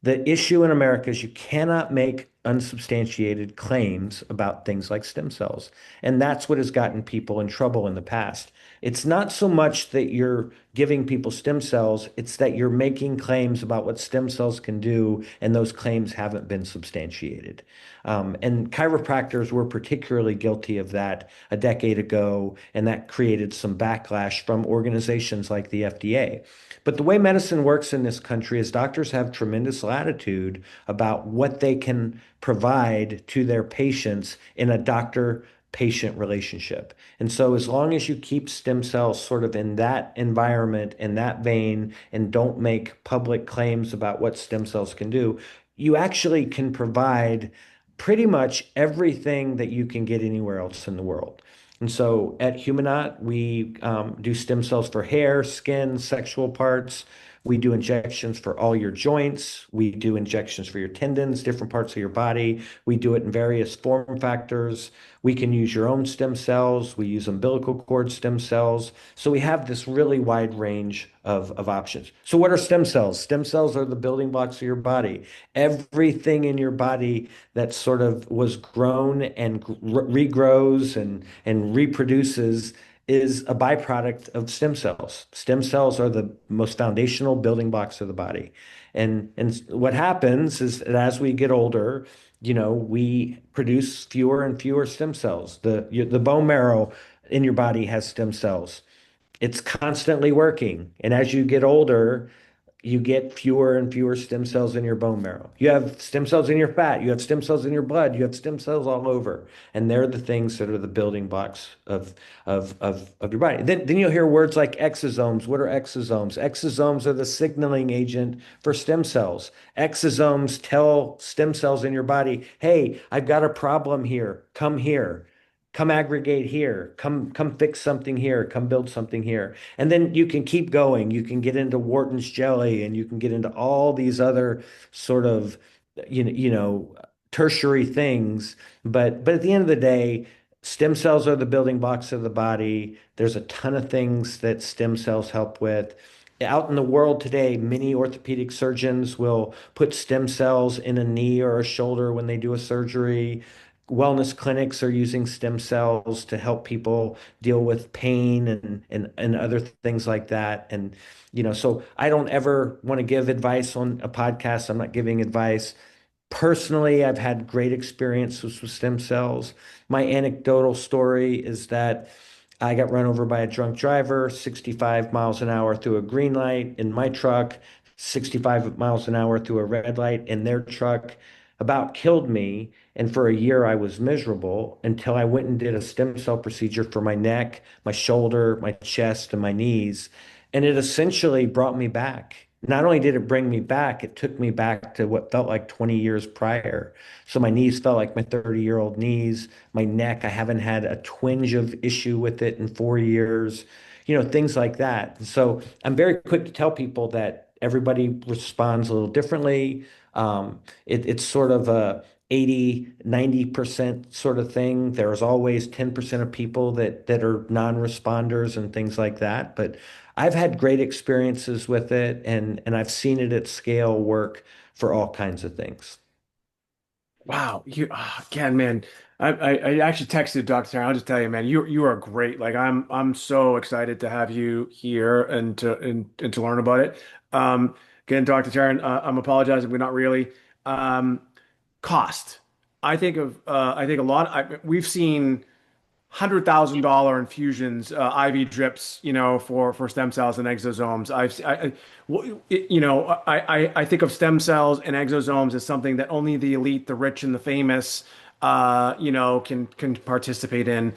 The issue in America is you cannot make unsubstantiated claims about things like stem cells. And that's what has gotten people in trouble in the past. It's not so much that you're giving people stem cells, it's that you're making claims about what stem cells can do, and those claims haven't been substantiated. And chiropractors were particularly guilty of that a decade ago, and that created some backlash from organizations like the FDA. But the way medicine works in this country is doctors have tremendous latitude about what they can provide to their patients in a doctor-patient relationship. And so as long as you keep stem cells sort of in that environment, in that vein, and don't make public claims about what stem cells can do, you actually can provide pretty much everything that you can get anywhere else in the world. And so at Humanot, we do stem cells for hair, skin, sexual parts. We do injections for all your joints. We do injections for your tendons, different parts of your body. We do it in various form factors. We can use your own stem cells. We use umbilical cord stem cells. So we have this really wide range of options. So what are stem cells? Stem cells are the building blocks of your body. Everything in your body that sort of was grown and regrows and reproduces is a byproduct of stem cells. Stem cells are the most foundational building blocks of the body. And what happens is that as we get older, you know, we produce fewer and fewer stem cells. The bone marrow in your body has stem cells. It's constantly working. And as you get older, you get fewer and fewer stem cells in your bone marrow. You have stem cells in your fat, you have stem cells in your blood, you have stem cells all over. And they're the things that are the building blocks of your body. Then you'll hear words like exosomes. What are exosomes? Exosomes are the signaling agent for stem cells. Exosomes tell stem cells in your body, hey, I've got a problem here, come here. come aggregate here, come fix something here, come build something here. And then you can keep going. You can get into Wharton's jelly and you can get into all these other sort of, you know, tertiary things. But at the end of the day, stem cells are the building blocks of the body. There's a ton of things that stem cells help with. Out in the world today, many orthopedic surgeons will put stem cells in a knee or a shoulder when they do a surgery. Wellness clinics are using stem cells to help people deal with pain and other things like that. And, so I don't ever want to give advice on a podcast. I'm not giving advice. Personally, I've had great experiences with stem cells. My anecdotal story is that I got run over by a drunk driver, 65 miles an hour through a green light in my truck, 65 miles an hour through a red light in their truck, about killed me. And for a year, I was miserable until I went and did a stem cell procedure for my neck, my shoulder, my chest, and my knees. And it essentially brought me back. Not only did it bring me back, it took me back to what felt like 20 years prior. So my knees felt like my 30-year-old knees. My neck, I haven't had a twinge of issue with it in 4 years, things like that. So I'm very quick to tell people that everybody responds a little differently. It's sort of a 80, 90% sort of thing. There's always 10% of people that are non-responders and things like that. But I've had great experiences with it and I've seen it at scale work for all kinds of things. Wow, again, man. I actually texted Dr. Taryn. I'll just tell you, man, you are great. Like I'm so excited to have you here and to learn about it. Again, Dr. Taryn, I'm apologizing, but not really. Um, Cost. I think a lot. We've seen $100,000 infusions, IV drips, for stem cells and exosomes. I think of stem cells and exosomes as something that only the elite, the rich, and the famous, can participate in.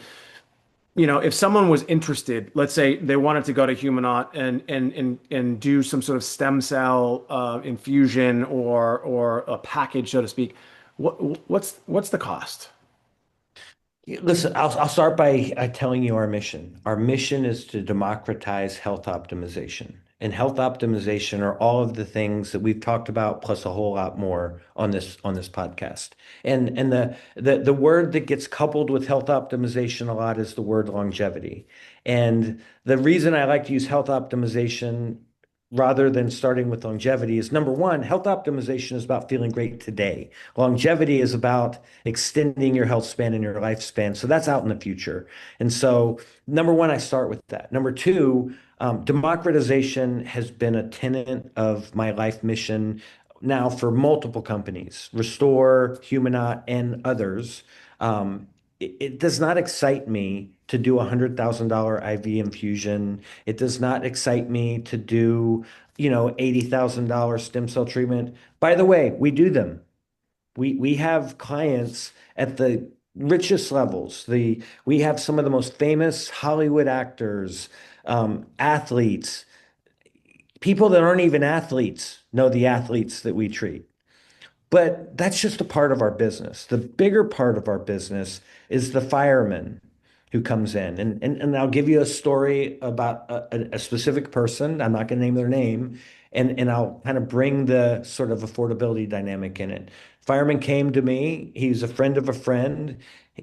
If someone was interested, let's say they wanted to go to Humanaut and do some sort of stem cell infusion or a package, so to speak, what's the cost? Listen, I'll start by telling you our mission. Our mission is to democratize health optimization. And health optimization are all of the things that we've talked about, plus a whole lot more on this podcast. And the word that gets coupled with health optimization a lot is the word longevity. And the reason I like to use health optimization rather than starting with longevity is number one, health optimization is about feeling great today. Longevity is about extending your health span and your lifespan. So that's out in the future. And so, number one, I start with that. Number two, democratization has been a tenet of my life mission now for multiple companies, Restore, Humanaut, and others. It does not excite me to do a $100,000 IV infusion. It does not excite me to do, $80,000 stem cell treatment. By the way, we do them. We have clients at the richest levels. We have some of the most famous Hollywood actors, athletes, people that aren't even athletes know the athletes that we treat. But that's just a part of our business. The bigger part of our business is the fireman who comes in. And I'll give you a story about a specific person. I'm not going to name their name. And I'll kind of bring the sort of affordability dynamic in it. Fireman came to me. He's a friend of a friend.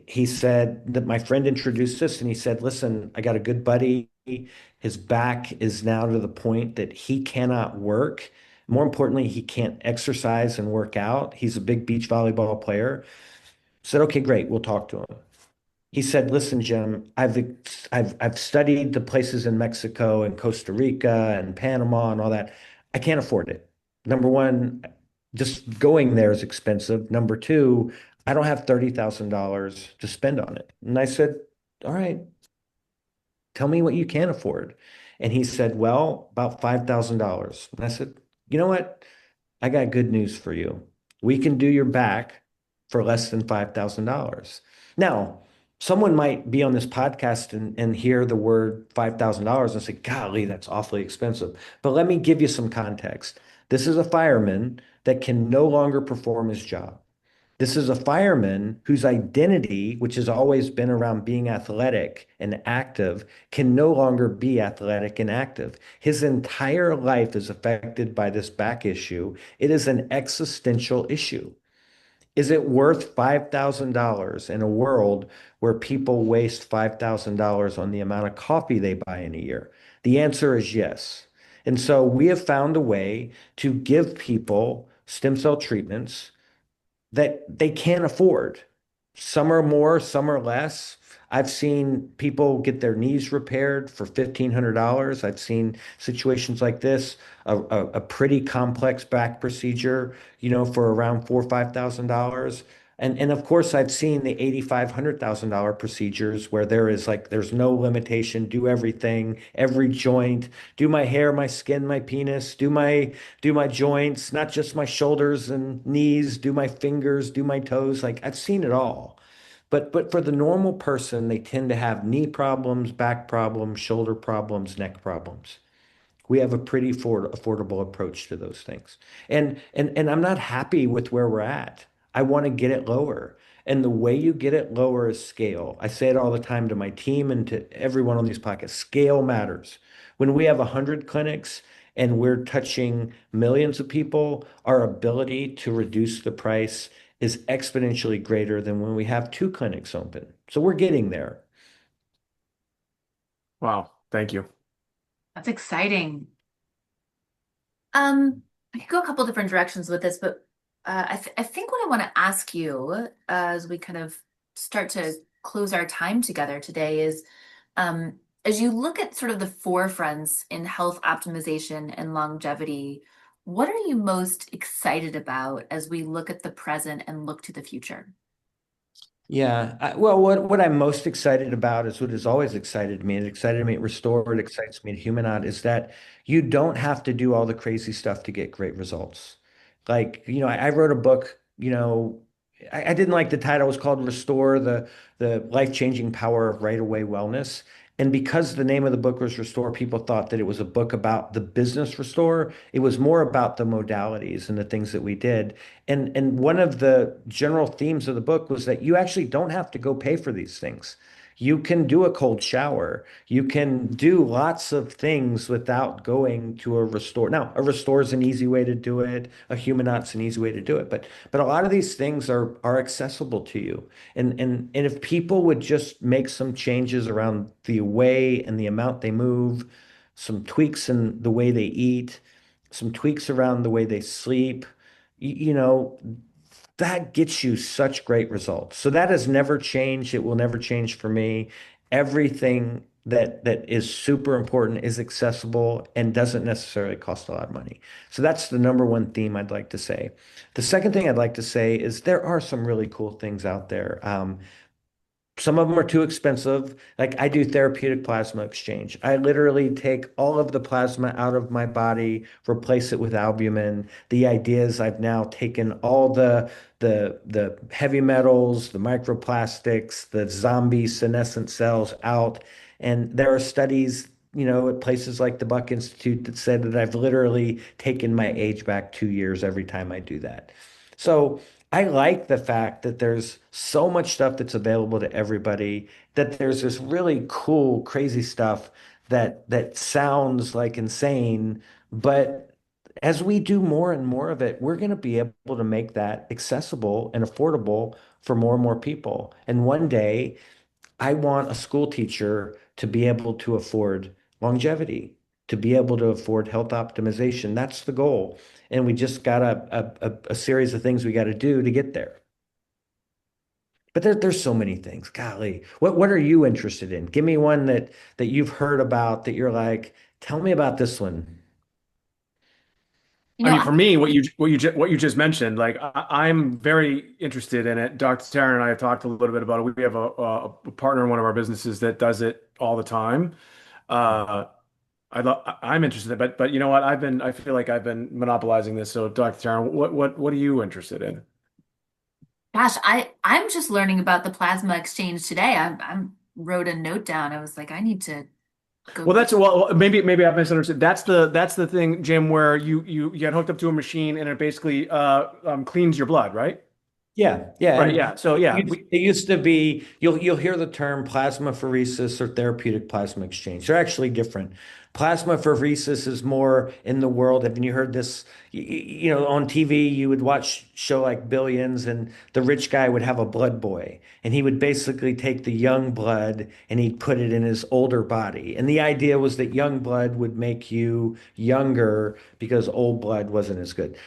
He said that my friend introduced us and he said, listen, I got a good buddy. His back is now to the point that he cannot work. More importantly, he can't exercise and work out. He's a big beach volleyball player. Said, okay, great, we'll talk to him. He said, listen, Jim, I've studied the places in Mexico and Costa Rica and Panama and all that. I can't afford it. Number one, just going there is expensive. Number two, I don't have $30,000 to spend on it. And I said, all right, tell me what you can afford. And he said, well, about $5,000. And I said, you know what? I got good news for you. We can do your back for less than $5,000. Now, someone might be on this podcast and hear the word $5,000 and say, golly, that's awfully expensive. But let me give you some context. This is a fireman that can no longer perform his job. This is a fireman whose identity, which has always been around being athletic and active, can no longer be athletic and active. His entire life is affected by this back issue. It is an existential issue. Is it worth $5,000 in a world where people waste $5,000 on the amount of coffee they buy in a year? The answer is yes. And so we have found a way to give people stem cell treatments that they can't afford. Some are more, some are less. I've seen people get their knees repaired for $1,500. I've seen situations like this, a pretty complex back procedure, for around $4,000 or $5,000. And of course, I've seen the $8,500 procedures where there's no limitation, do everything, every joint, do my hair, my skin, my penis, do my joints, not just my shoulders and knees, do my fingers, do my toes. Like I've seen it all. But for the normal person, they tend to have knee problems, back problems, shoulder problems, neck problems. We have a pretty affordable approach to those things. And I'm not happy with where we're at. I want to get it lower. And the way you get it lower is scale. I say it all the time to my team and to everyone on these podcasts. Scale matters. When we have 100 clinics and we're touching millions of people, our ability to reduce the price is exponentially greater than when we have two clinics open. So we're getting there. Wow. Thank you. That's exciting. I could go a couple different directions with this, but I think what I want to ask you as we kind of start to close our time together today is as you look at sort of the forefronts in health optimization and longevity, what are you most excited about as we look at the present and look to the future? Yeah. Well, what I'm most excited about is what has always excited me. It excited me at Restore. It excites me at Humanaut is that you don't have to do all the crazy stuff to get great results. Like, I wrote a book, I didn't like the title. It was called Restore, the life-changing power of right-away wellness. And because the name of the book was Restore, people thought that it was a book about the business restore. It was more about the modalities and the things that we did. And one of the general themes of the book was that you actually don't have to go pay for these things. You can do a cold shower. You can do lots of things without going to a restore. Now, a restore is an easy way to do it. A Humanaut's an easy way to do it. But a lot of these things are accessible to you. And if people would just make some changes around the way and the amount they move, some tweaks in the way they eat, some tweaks around the way they sleep, you know, that gets you such great results. So that has never changed. It will never change for me. Everything that is super important is accessible and doesn't necessarily cost a lot of money. So that's the number one theme I'd like to say. The second thing I'd like to say is there are some really cool things out there. Some of them are too expensive. Like I do therapeutic plasma exchange. I literally take all of the plasma out of my body, replace it with albumin. The idea is I've now taken all the heavy metals, the microplastics, the zombie senescent cells out. And there are studies, at places like the Buck Institute that said that I've literally taken my age back 2 years every time I do that. So I like the fact that there's so much stuff that's available to everybody, that there's this really cool, crazy stuff that sounds like insane, but as we do more and more of it, we're going to be able to make that accessible and affordable for more and more people. And one day, I want a school teacher to be able to afford longevity, to be able to afford health optimization. That's the goal. And we just got a series of things we got to do to get there. But there's so many things. Golly, what are you interested in? Give me one that you've heard about that you're like, tell me about this one. You I know, mean, for me, what you just mentioned, like I'm very interested in it. Dr. Tara and I have talked a little bit about it. We have a partner in one of our businesses that does it all the time. Uh, I'm interested in it, but you know what? I feel like I've been monopolizing this. So, Dr. Tara, what are you interested in? gosh, I'm just learning about the plasma exchange today. I'm wrote a note down. I was like, I need to go. Well, maybe I've misunderstood. That's the thing, Jim, where you get hooked up to a machine and it basically cleans your blood, right? Yeah, yeah, Right. and Yeah. So yeah, it used to be you'll hear the term plasmapheresis or therapeutic plasma exchange. They're actually different. Plasmapheresis is more in the world. Have you heard this? On TV, you would watch show like Billions, and the rich guy would have a blood boy, and he would basically take the young blood and he'd put it in his older body. And the idea was that young blood would make you younger because old blood wasn't as good.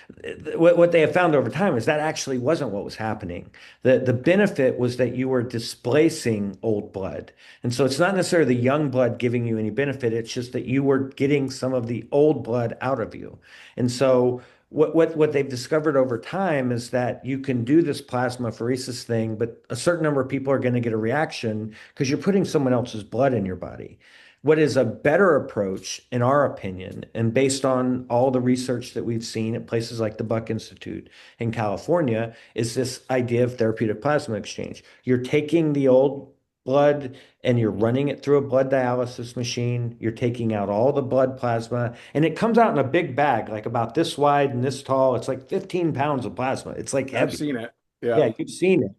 What they have found over time is that actually wasn't what was happening. The benefit was that you were displacing old blood. And so it's not necessarily the young blood giving you any benefit, it's just that you were getting some of the old blood out of you. And so what they've discovered over time is that you can do this plasmapheresis thing, but a certain number of people are going to get a reaction because you're putting someone else's blood in your body. What is a better approach, in our opinion, and based on all the research that we've seen at places like the Buck Institute in California, is this idea of therapeutic plasma exchange. You're taking the old blood and you're running it through a blood dialysis machine. You're taking out all the blood plasma, and it comes out in a big bag, like about this wide and this tall. It's like 15 pounds of plasma. It's like I've heavy. seen it. Yeah. Yeah, you've seen it.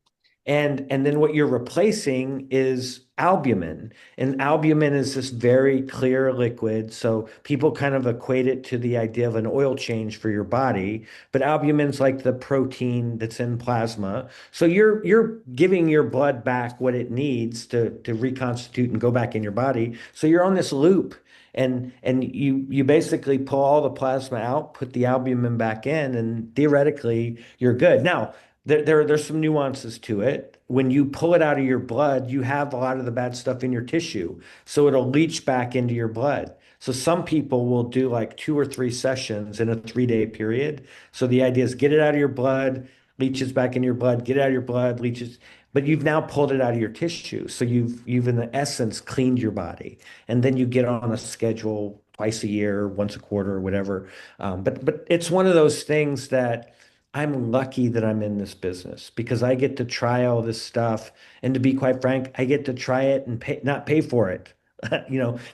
And then what you're replacing is albumin. And albumin is this very clear liquid. So people kind of equate it to the idea of an oil change for your body. But albumin's like the protein that's in plasma. So you're giving your blood back what it needs to reconstitute and go back in your body. So you're on this loop. And you basically pull all the plasma out, put the albumin back in, and theoretically you're good. Now, there's some nuances to it. When you pull it out of your blood, you have a lot of the bad stuff in your tissue. So it'll leach back into your blood. So some people will do like 2 or 3 sessions in a 3-day period. So the idea is get it out of your blood, leaches back in your blood, get it out of your blood, leaches, but you've now pulled it out of your tissue. So you've in essence cleaned your body. And then you get on a schedule twice a year, once a quarter, or whatever. But it's one of those things that I'm lucky that I'm in this business because I get to try all this stuff. And to be quite frank, I get to try it and not pay for it.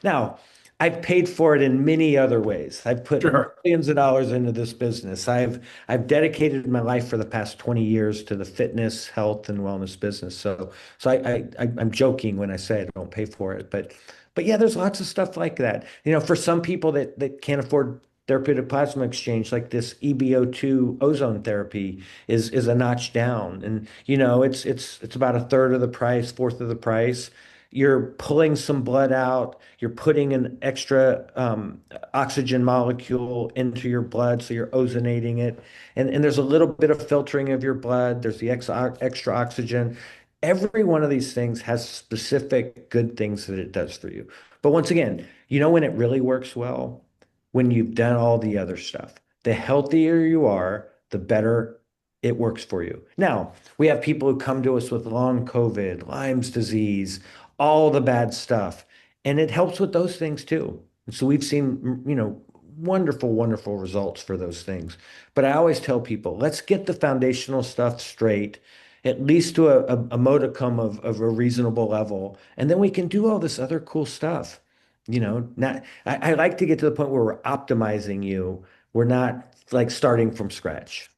Now I've paid for it in many other ways. I've put Sure. millions of dollars into this business. I've dedicated my life for the past 20 years to the fitness, health, and wellness business. So I'm joking when I say I don't pay for it, but yeah, there's lots of stuff like that. For some people that can't afford therapeutic plasma exchange, like this EBO2 ozone therapy is a notch down. And it's about a third of the price, fourth of the price. You're pulling some blood out, you're putting an extra oxygen molecule into your blood, so you're ozonating it. And there's a little bit of filtering of your blood, there's the extra oxygen. Every one of these things has specific good things that it does for you. But once again, when it really works well? When you've done all the other stuff. The healthier you are, the better it works for you. Now, we have people who come to us with long COVID, Lyme's disease, all the bad stuff, and it helps with those things too. And so we've seen, wonderful, wonderful results for those things. But I always tell people, let's get the foundational stuff straight, at least to a modicum of a reasonable level, and then we can do all this other cool stuff. Not I like to get to the point where we're optimizing you. We're not like starting from scratch.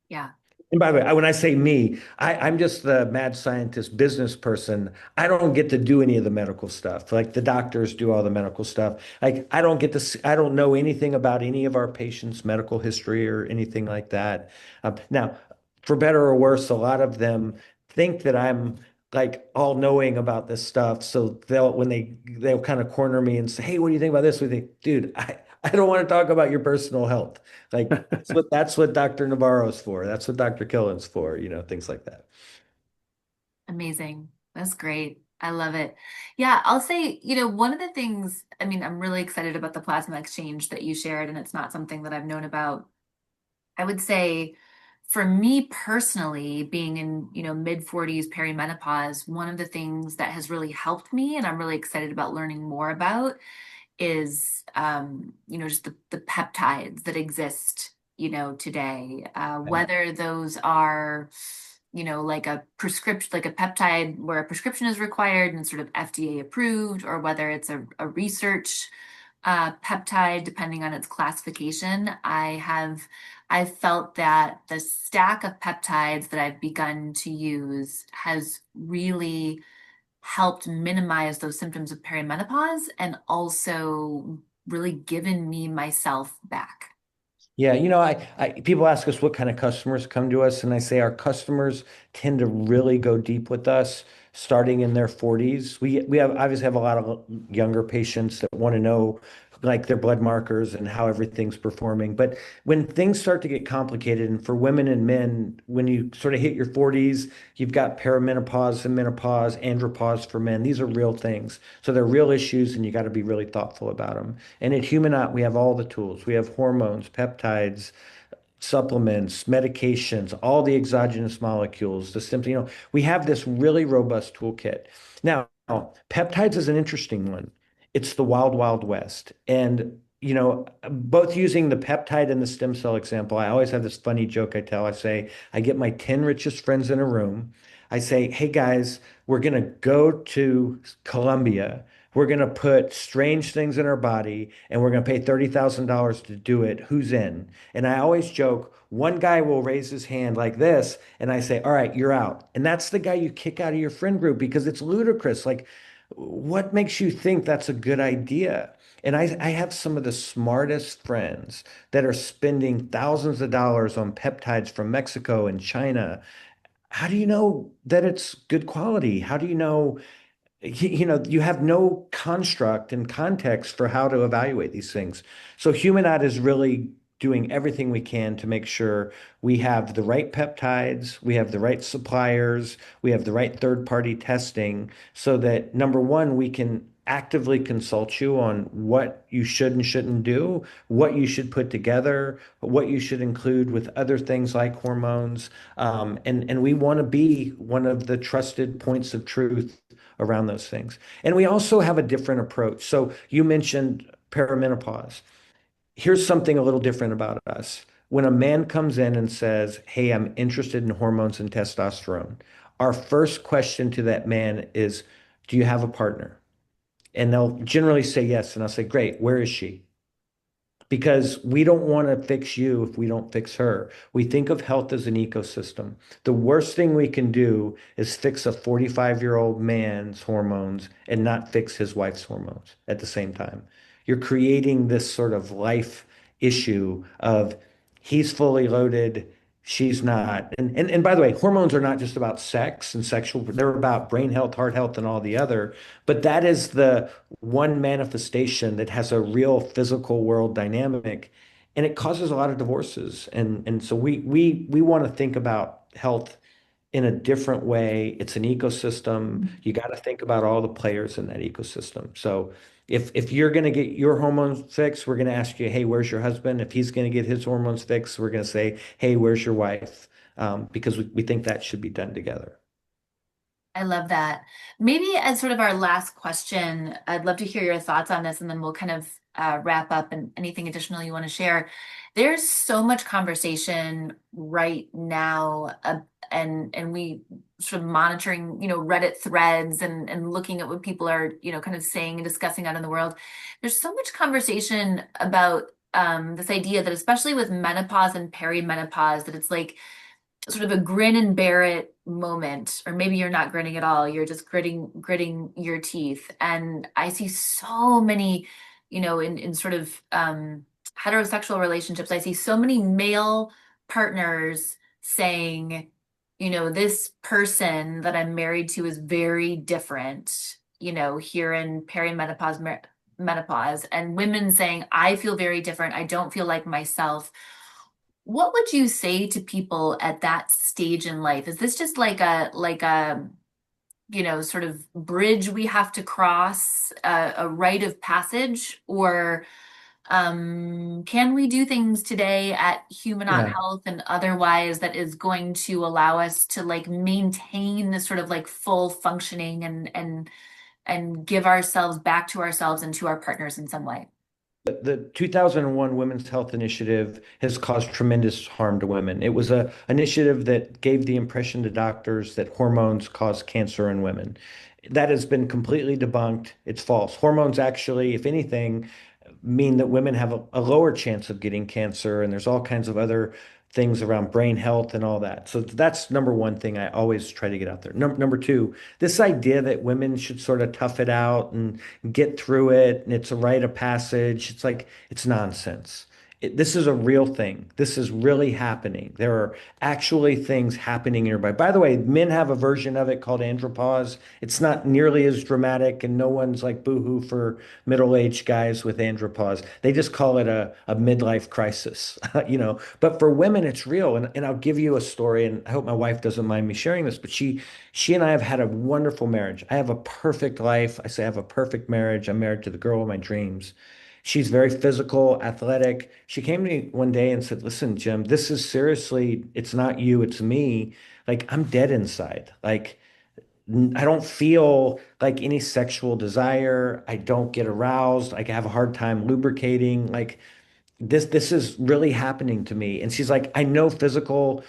Yeah. And by the way, when I say me, I'm just the mad scientist business person. I don't get to do any of the medical stuff. Like the doctors do all the medical stuff. Like I don't get to, I don't know anything about any of our patients' medical history or anything like that. Now, for better or worse, a lot of them think that I'm like all knowing about this stuff. So they'll kind of corner me and say, "Hey, what do you think about this?" We think, dude, I don't want to talk about your personal health. Like that's what Dr. Navarro's for. That's what Dr. Killen's for, things like that. Amazing. That's great. I love it. Yeah, I'll say, one of the things, I mean, I'm really excited about the plasma exchange that you shared, and it's not something that I've known about. I would say for me personally, being in, mid 40s perimenopause, one of the things that has really helped me and I'm really excited about learning more about is just the peptides that exist, today. Whether those are, like a prescription, like a peptide where a prescription is required and sort of FDA approved, or whether it's a research peptide, depending on its classification. I felt that the stack of peptides that I've begun to use has really helped minimize those symptoms of perimenopause and also really given me myself back. Yeah, people ask us what kind of customers come to us, and I say our customers tend to really go deep with us starting in their 40s. We have obviously have a lot of younger patients that want to know like their blood markers and how everything's performing. But when things start to get complicated, and for women and men, when you sort of hit your 40s, you've got perimenopause and menopause, andropause for men. These are real things. So they're real issues, and you got to be really thoughtful about them. And at Humanaut, we have all the tools. We have hormones, peptides, supplements, medications, all the exogenous molecules, the symptom, we have this really robust toolkit. Now, peptides is an interesting one. It's the wild, wild west. And, both using the peptide and the stem cell example, I always have this funny joke I tell. I say, I get my 10 richest friends in a room. I say, hey guys, we're going to go to Colombia. We're going to put strange things in our body and we're going to pay $30,000 to do it. Who's in? And I always joke, one guy will raise his hand like this, and I say, all right, you're out. And that's the guy you kick out of your friend group because it's ludicrous. Like, what makes you think that's a good idea? And I have some of the smartest friends that are spending thousands of dollars on peptides from Mexico and China. How do you know that it's good quality? How do you know you have no construct and context for how to evaluate these things. So Humanaut is really doing everything we can to make sure we have the right peptides, we have the right suppliers, we have the right third-party testing so that number one, we can actively consult you on what you should and shouldn't do, what you should put together, what you should include with other things like hormones. And we want to be one of the trusted points of truth around those things. And we also have a different approach. So you mentioned perimenopause. Here's something a little different about us. When a man comes in and says, hey, I'm interested in hormones and testosterone, our first question to that man is, do you have a partner? And they'll generally say yes. And I'll say, great, where is she? Because we don't want to fix you if we don't fix her. We think of health as an ecosystem. The worst thing we can do is fix a 45-year-old man's hormones and not fix his wife's hormones at the same time. You're creating this sort of life issue of he's fully loaded, she's not. And by the way, hormones are not just about sex and sexual, they're about brain health, heart health, and all the other. But that is the one manifestation that has a real physical world dynamic, and it causes a lot of divorces. And so we want to think about health in a different way. It's an ecosystem. You got to think about all the players in that ecosystem. So if you're going to get your hormones fixed, we're going to ask you, hey, where's your husband? If he's going to get his hormones fixed, we're going to say, hey, where's your wife? Because we think that should be done together. I love that. Maybe as sort of our last question, I'd love to hear your thoughts on this, and then we'll kind of wrap up and anything additional you want to share. There's so much conversation right now, and we sort of monitoring, Reddit threads and looking at what people are, kind of saying and discussing out in the world. There's so much conversation about this idea that, especially with menopause and perimenopause, that it's like sort of a grin and bear it moment, or maybe you're not grinning at all, you're just gritting your teeth. And I see so many, in sort of heterosexual relationships, I see so many male partners saying, this person that I'm married to is very different, here in perimenopause, menopause, and women saying, I feel very different. I don't feel like myself. What would you say to people at that stage in life? Is this just like a sort of bridge we have to cross, a rite of passage, or can we do things today at Humanaut Yeah. Health and otherwise that is going to allow us to like maintain this sort of like full functioning and give ourselves back to ourselves and to our partners in some way? The 2001 Women's Health Initiative has caused tremendous harm to women. It was a initiative that gave the impression to doctors that hormones cause cancer in women. That has been completely debunked. It's false. Hormones actually, if anything, mean that women have a lower chance of getting cancer, and there's all kinds of other things around brain health and all that. So that's number one thing I always try to get out there. Number two, this idea that women should sort of tough it out and get through it, and it's a rite of passage. It's like, it's nonsense. This is a real thing. This is really happening. There are actually things happening in your body. By the way, men have a version of it called andropause. It's not nearly as dramatic, and no one's like boohoo for middle-aged guys with andropause. They just call it a midlife crisis, you know. But for women, it's real. And I'll give you a story, and I hope my wife doesn't mind me sharing this, but she and I have had a wonderful marriage. I have a perfect life. I say I have a perfect marriage. I'm married to the girl of my dreams. She's very physical, athletic. She came to me one day and said, "Listen, Jim, this is seriously, it's not you, it's me. Like, I'm dead inside. Like, I don't feel like any sexual desire. I don't get aroused. Like, I have a hard time lubricating. Like, this is really happening to me." And she's like, "I know physical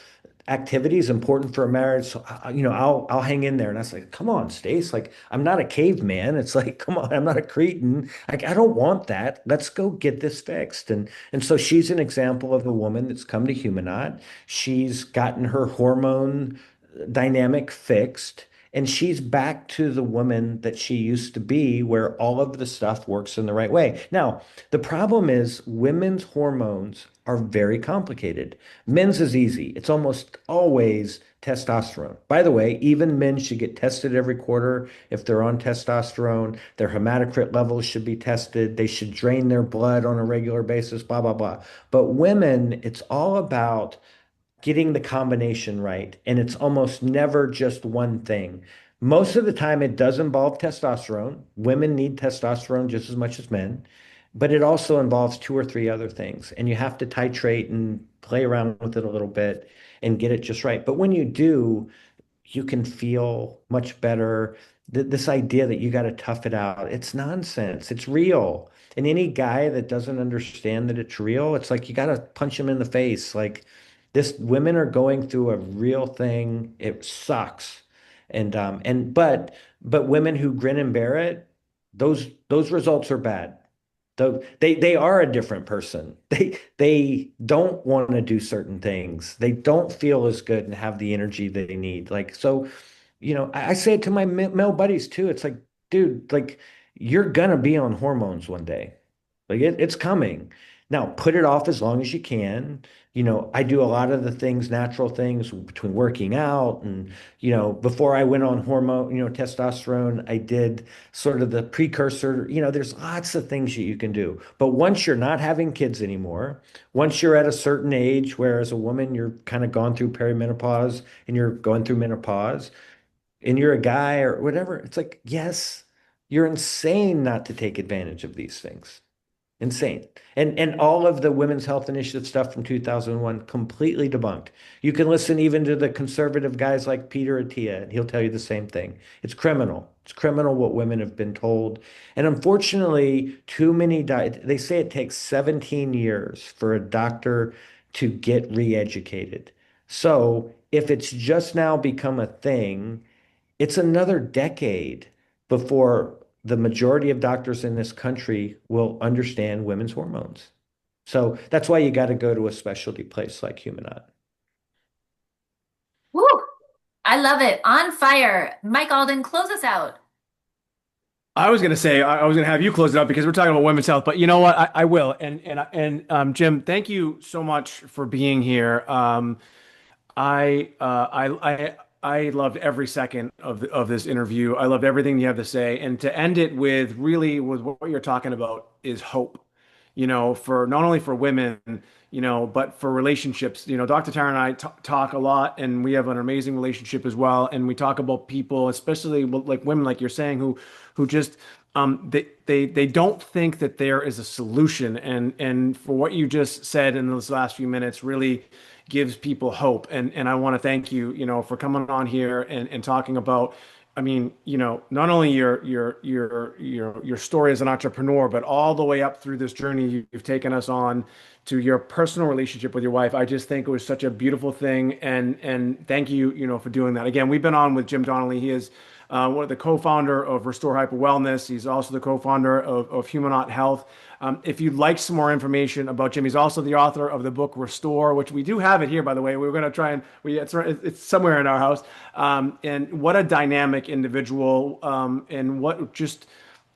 activity is important for a marriage, so you know, I'll hang in there." And I was like, "Come on, Stace, like, I'm not a caveman." It's like, come on, I'm not a cretin. Like, I don't want that. Let's go get this fixed. And so she's an example of a woman that's come to Humanaut. She's gotten her hormone dynamic fixed. And she's back to the woman that she used to be, where all of the stuff works in the right way. Now, the problem is women's hormones are very complicated. Men's is easy. It's almost always testosterone. By the way, even men should get tested every quarter if they're on testosterone. Their hematocrit levels should be tested. They should drain their blood on a regular basis, blah, blah, blah. But women, it's all about getting the combination right. And it's almost never just one thing. Most of the time, it does involve testosterone. Women need testosterone just as much as men, but it also involves two or three other things. And you have to titrate and play around with it a little bit and get it just right. But when you do, you can feel much better. This idea that you got to tough it out, it's nonsense. It's real. And any guy that doesn't understand that it's real, it's like you got to punch him in the face. Like, this, women are going through a real thing. It sucks. But women who grin and bear it, those results are bad. Though they are a different person. They don't want to do certain things. They don't feel as good and have the energy they need. Like, so, you know, I say it to my male buddies too. It's like, dude, like, you're gonna be on hormones one day. Like, it's coming. Now, put it off as long as you can. You know, I do a lot of the things, natural things between working out and, you know, before I went on hormone, you know, testosterone, I did sort of the precursor. You know, there's lots of things that you can do. But once you're not having kids anymore, once you're at a certain age, where as a woman, you're kind of gone through perimenopause and you're going through menopause and you're a guy or whatever, it's like, yes, you're insane not to take advantage of these things. Insane. And all of the women's health initiative stuff from 2001 completely debunked. You can listen even to the conservative guys like Peter Attia, and he'll tell you the same thing. It's criminal. It's criminal what women have been told. And unfortunately, too many they say it takes 17 years for a doctor to get re-educated. So if it's just now become a thing, it's another decade before the majority of doctors in this country will understand women's hormones. So that's why you got to go to a specialty place like Humanaut. Woo! I love it. On fire. Mike Alden, close us out. I was gonna say I was gonna have you close it up because we're talking about women's health, but you know what? I will. And Jim, thank you so much for being here. I loved every second of this interview. I loved everything you have to say, and to end it with really with what you're talking about is hope. You know, for not only for women, you know, but for relationships. You know, Dr. Tara and I talk a lot, and we have an amazing relationship as well. And we talk about people, especially like women, like you're saying, who just they don't think that there is a solution. And for what you just said in those last few minutes, really gives people hope. And I want to thank you, you know, for coming on here and talking about, I mean, you know, not only your story as an entrepreneur, but all the way up through this journey you've taken us on to your personal relationship with your wife. I just think it was such a beautiful thing, and thank you, you know, for doing that. Again, we've been on with Jim Donnelly. He is one of the co-founder of Restore Hyper Wellness. He's also the co-founder of Humanaut Health. If you'd like some more information about Jim, he's also the author of the book Restore, which we do have it here, by the way. We're going to try and it's somewhere in our house. And what a dynamic individual, and what just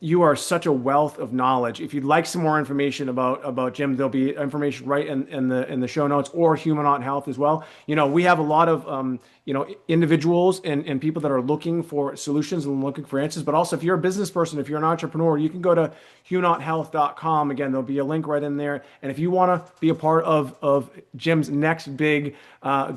you are such a wealth of knowledge. If you'd like some more information about Jim, there'll be information right in the show notes, or Human Health as well. We have a lot of individuals and people that are looking for solutions and looking for answers. But also, if you're a business person, if you're an entrepreneur, you can go to humanauthealth.com. Again, there'll be a link right in there. And if you want to be a part of Jim's next big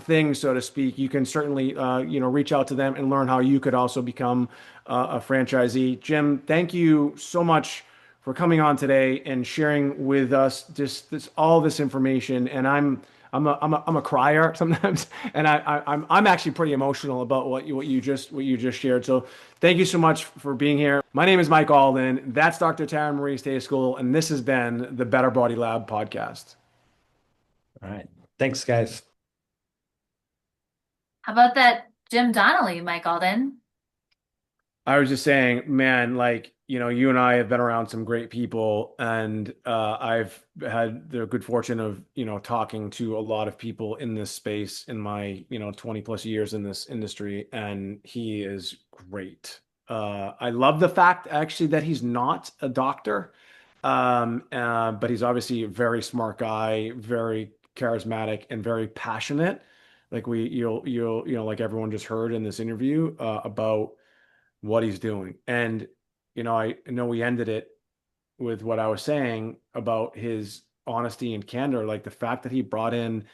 thing, so to speak, you can certainly reach out to them and learn how you could also become a franchisee. Jim, thank you so much for coming on today and sharing with us just all this information. And I'm a crier sometimes, and I'm actually pretty emotional about what you just shared. So thank you so much for being here. My name is Mike Alden. That's Dr. Tara Marie Stay-School, and this has been the Better Body Lab podcast. All right. Thanks, guys. How about that Jim Donnelly, Mike Alden? I was just saying, man, you and I have been around some great people, and I've had the good fortune of, talking to a lot of people in this space in my, 20 plus years in this industry, and he is great. I love the fact actually that he's not a doctor, but he's obviously a very smart guy, very charismatic, and very passionate. Like like everyone just heard in this interview, about what he's doing. And, I know we ended it with what I was saying about his honesty and candor, like the fact that he brought in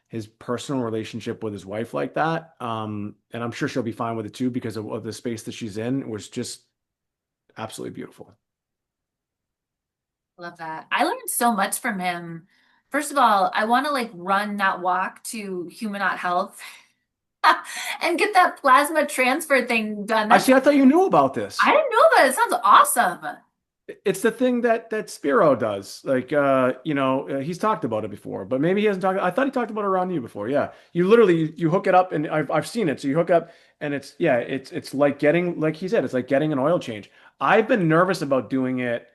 his personal relationship with his wife like that. And I'm sure she'll be fine with it too, because of the space that she's in was just absolutely beautiful. Love that. I learned so much from him. First of all, I want to run, not walk to Humanaut Health and get that plasma transfer thing done. I see. I thought you knew about this. I didn't know that. It sounds awesome. It's the thing that Spiro does. He's talked about it before, but maybe he hasn't talked. I thought he talked about it around you before. Yeah, you literally you hook it up, and I've seen it. So you hook up, and it's like getting, like he said, it's like getting an oil change. I've been nervous about doing it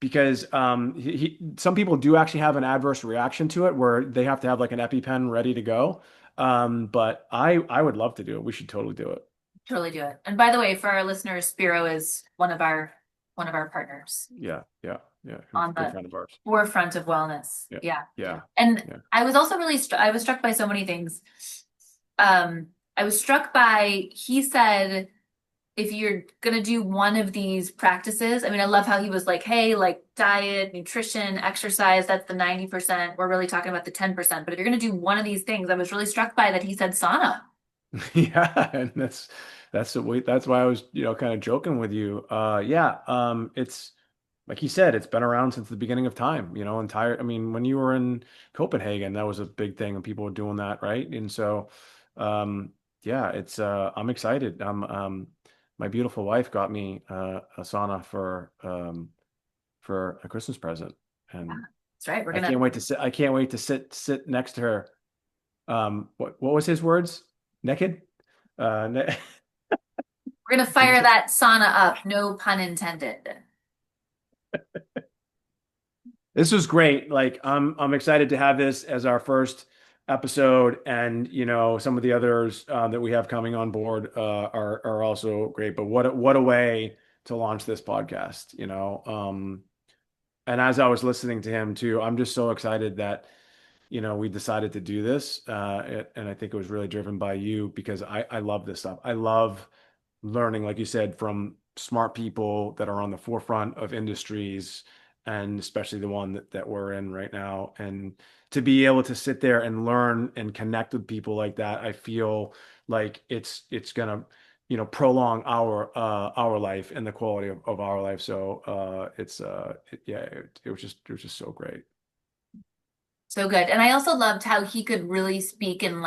because some people do actually have an adverse reaction to it, where they have to have like an EpiPen ready to go. But I would love to do it. We should totally do it. Totally do it. And by the way, for our listeners, Spiro is one of our partners Yeah, yeah, yeah. on Good the friend of ours. forefront of wellness. Yeah, Yeah. yeah, And yeah. I was also I was struck by so many things. I was struck by, he said, if you're gonna do one of these practices, I mean, I love how he was like, hey, like diet, nutrition, exercise, that's the 90%. We're really talking about the 10%. But if you're gonna do one of these things, I was really struck by that he said sauna. Yeah, and that's why I was, kind of joking with you. Yeah, it's like he said, it's been around since the beginning of time, I mean, when you were in Copenhagen, that was a big thing and people were doing that, right? And so yeah, it's I'm excited. My beautiful wife got me a sauna for a Christmas present, and That's right. I can't wait to sit next to her. What was his words? Naked? Ne We're gonna fire that sauna up, no pun intended. This was great. Like I'm excited to have this as our first episode, and some of the others that we have coming on board are also great. But what a way to launch this podcast. And as I was listening to him too, I'm just so excited that we decided to do this, and I think it was really driven by you, because I love this stuff. I love learning, like you said, from smart people that are on the forefront of industries, and especially the one that we're in right now. And to be able to sit there and learn and connect with people like that, I feel like it's gonna, prolong our life and the quality of our life. So it was just so great. So good. And I also loved how he could really speak in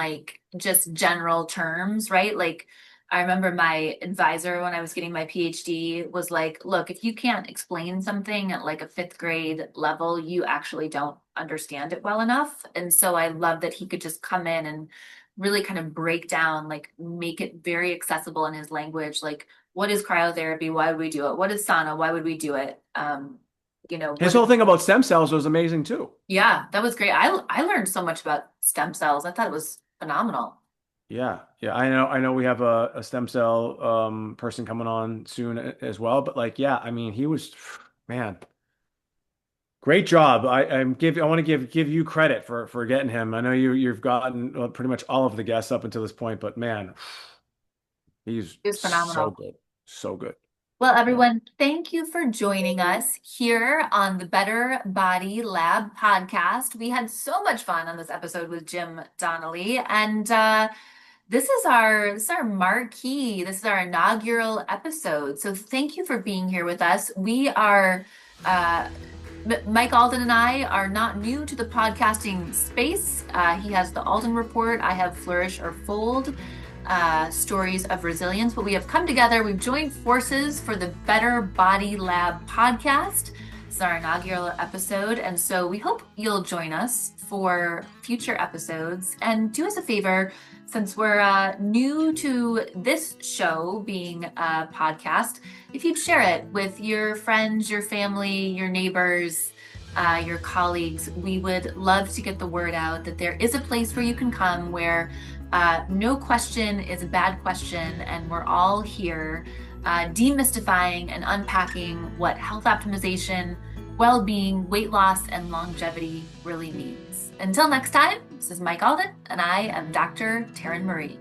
just general terms, right? Like I remember my advisor when I was getting my PhD was like, look, if you can't explain something at like a fifth grade level, you actually don't understand it well enough. And so I love that he could just come in and really kind of break down, like make it very accessible in his language, like What is cryotherapy? Why would we do it? What is sauna? Why would we do it? His What whole thing about stem cells was amazing too. yeah, that was great. I learned so much about stem cells. I thought it was phenomenal. Yeah, yeah, I know we have a stem cell person coming on soon as well, but like, yeah, I mean, he was, man, great job. I want to give you credit for getting him. I know you've gotten pretty much all of the guests up until this point, but man, he's It was so phenomenal. good, so good. Well, Yeah. everyone, thank you for joining us here on the Better Body Lab podcast. We had so much fun on this episode with Jim Donnelly, and this is our marquee. This is our inaugural episode. So thank you for being here with us. We are uh, Mike Alden and I are not new to the podcasting space. He has the Alden Report. I have Flourish or Fold, stories of resilience. But we have come together. We've joined forces for the Better Body Lab podcast. This is our inaugural episode. And so we hope you'll join us for future episodes. And do us a favor, since we're new to this show being a podcast, if you'd share it with your friends, your family, your neighbors, your colleagues, we would love to get the word out that there is a place where you can come where no question is a bad question, and we're all here demystifying and unpacking what health optimization, well-being, weight loss, and longevity really means. Until next time, this is Mike Alden, and I am Dr. Taryn Marie.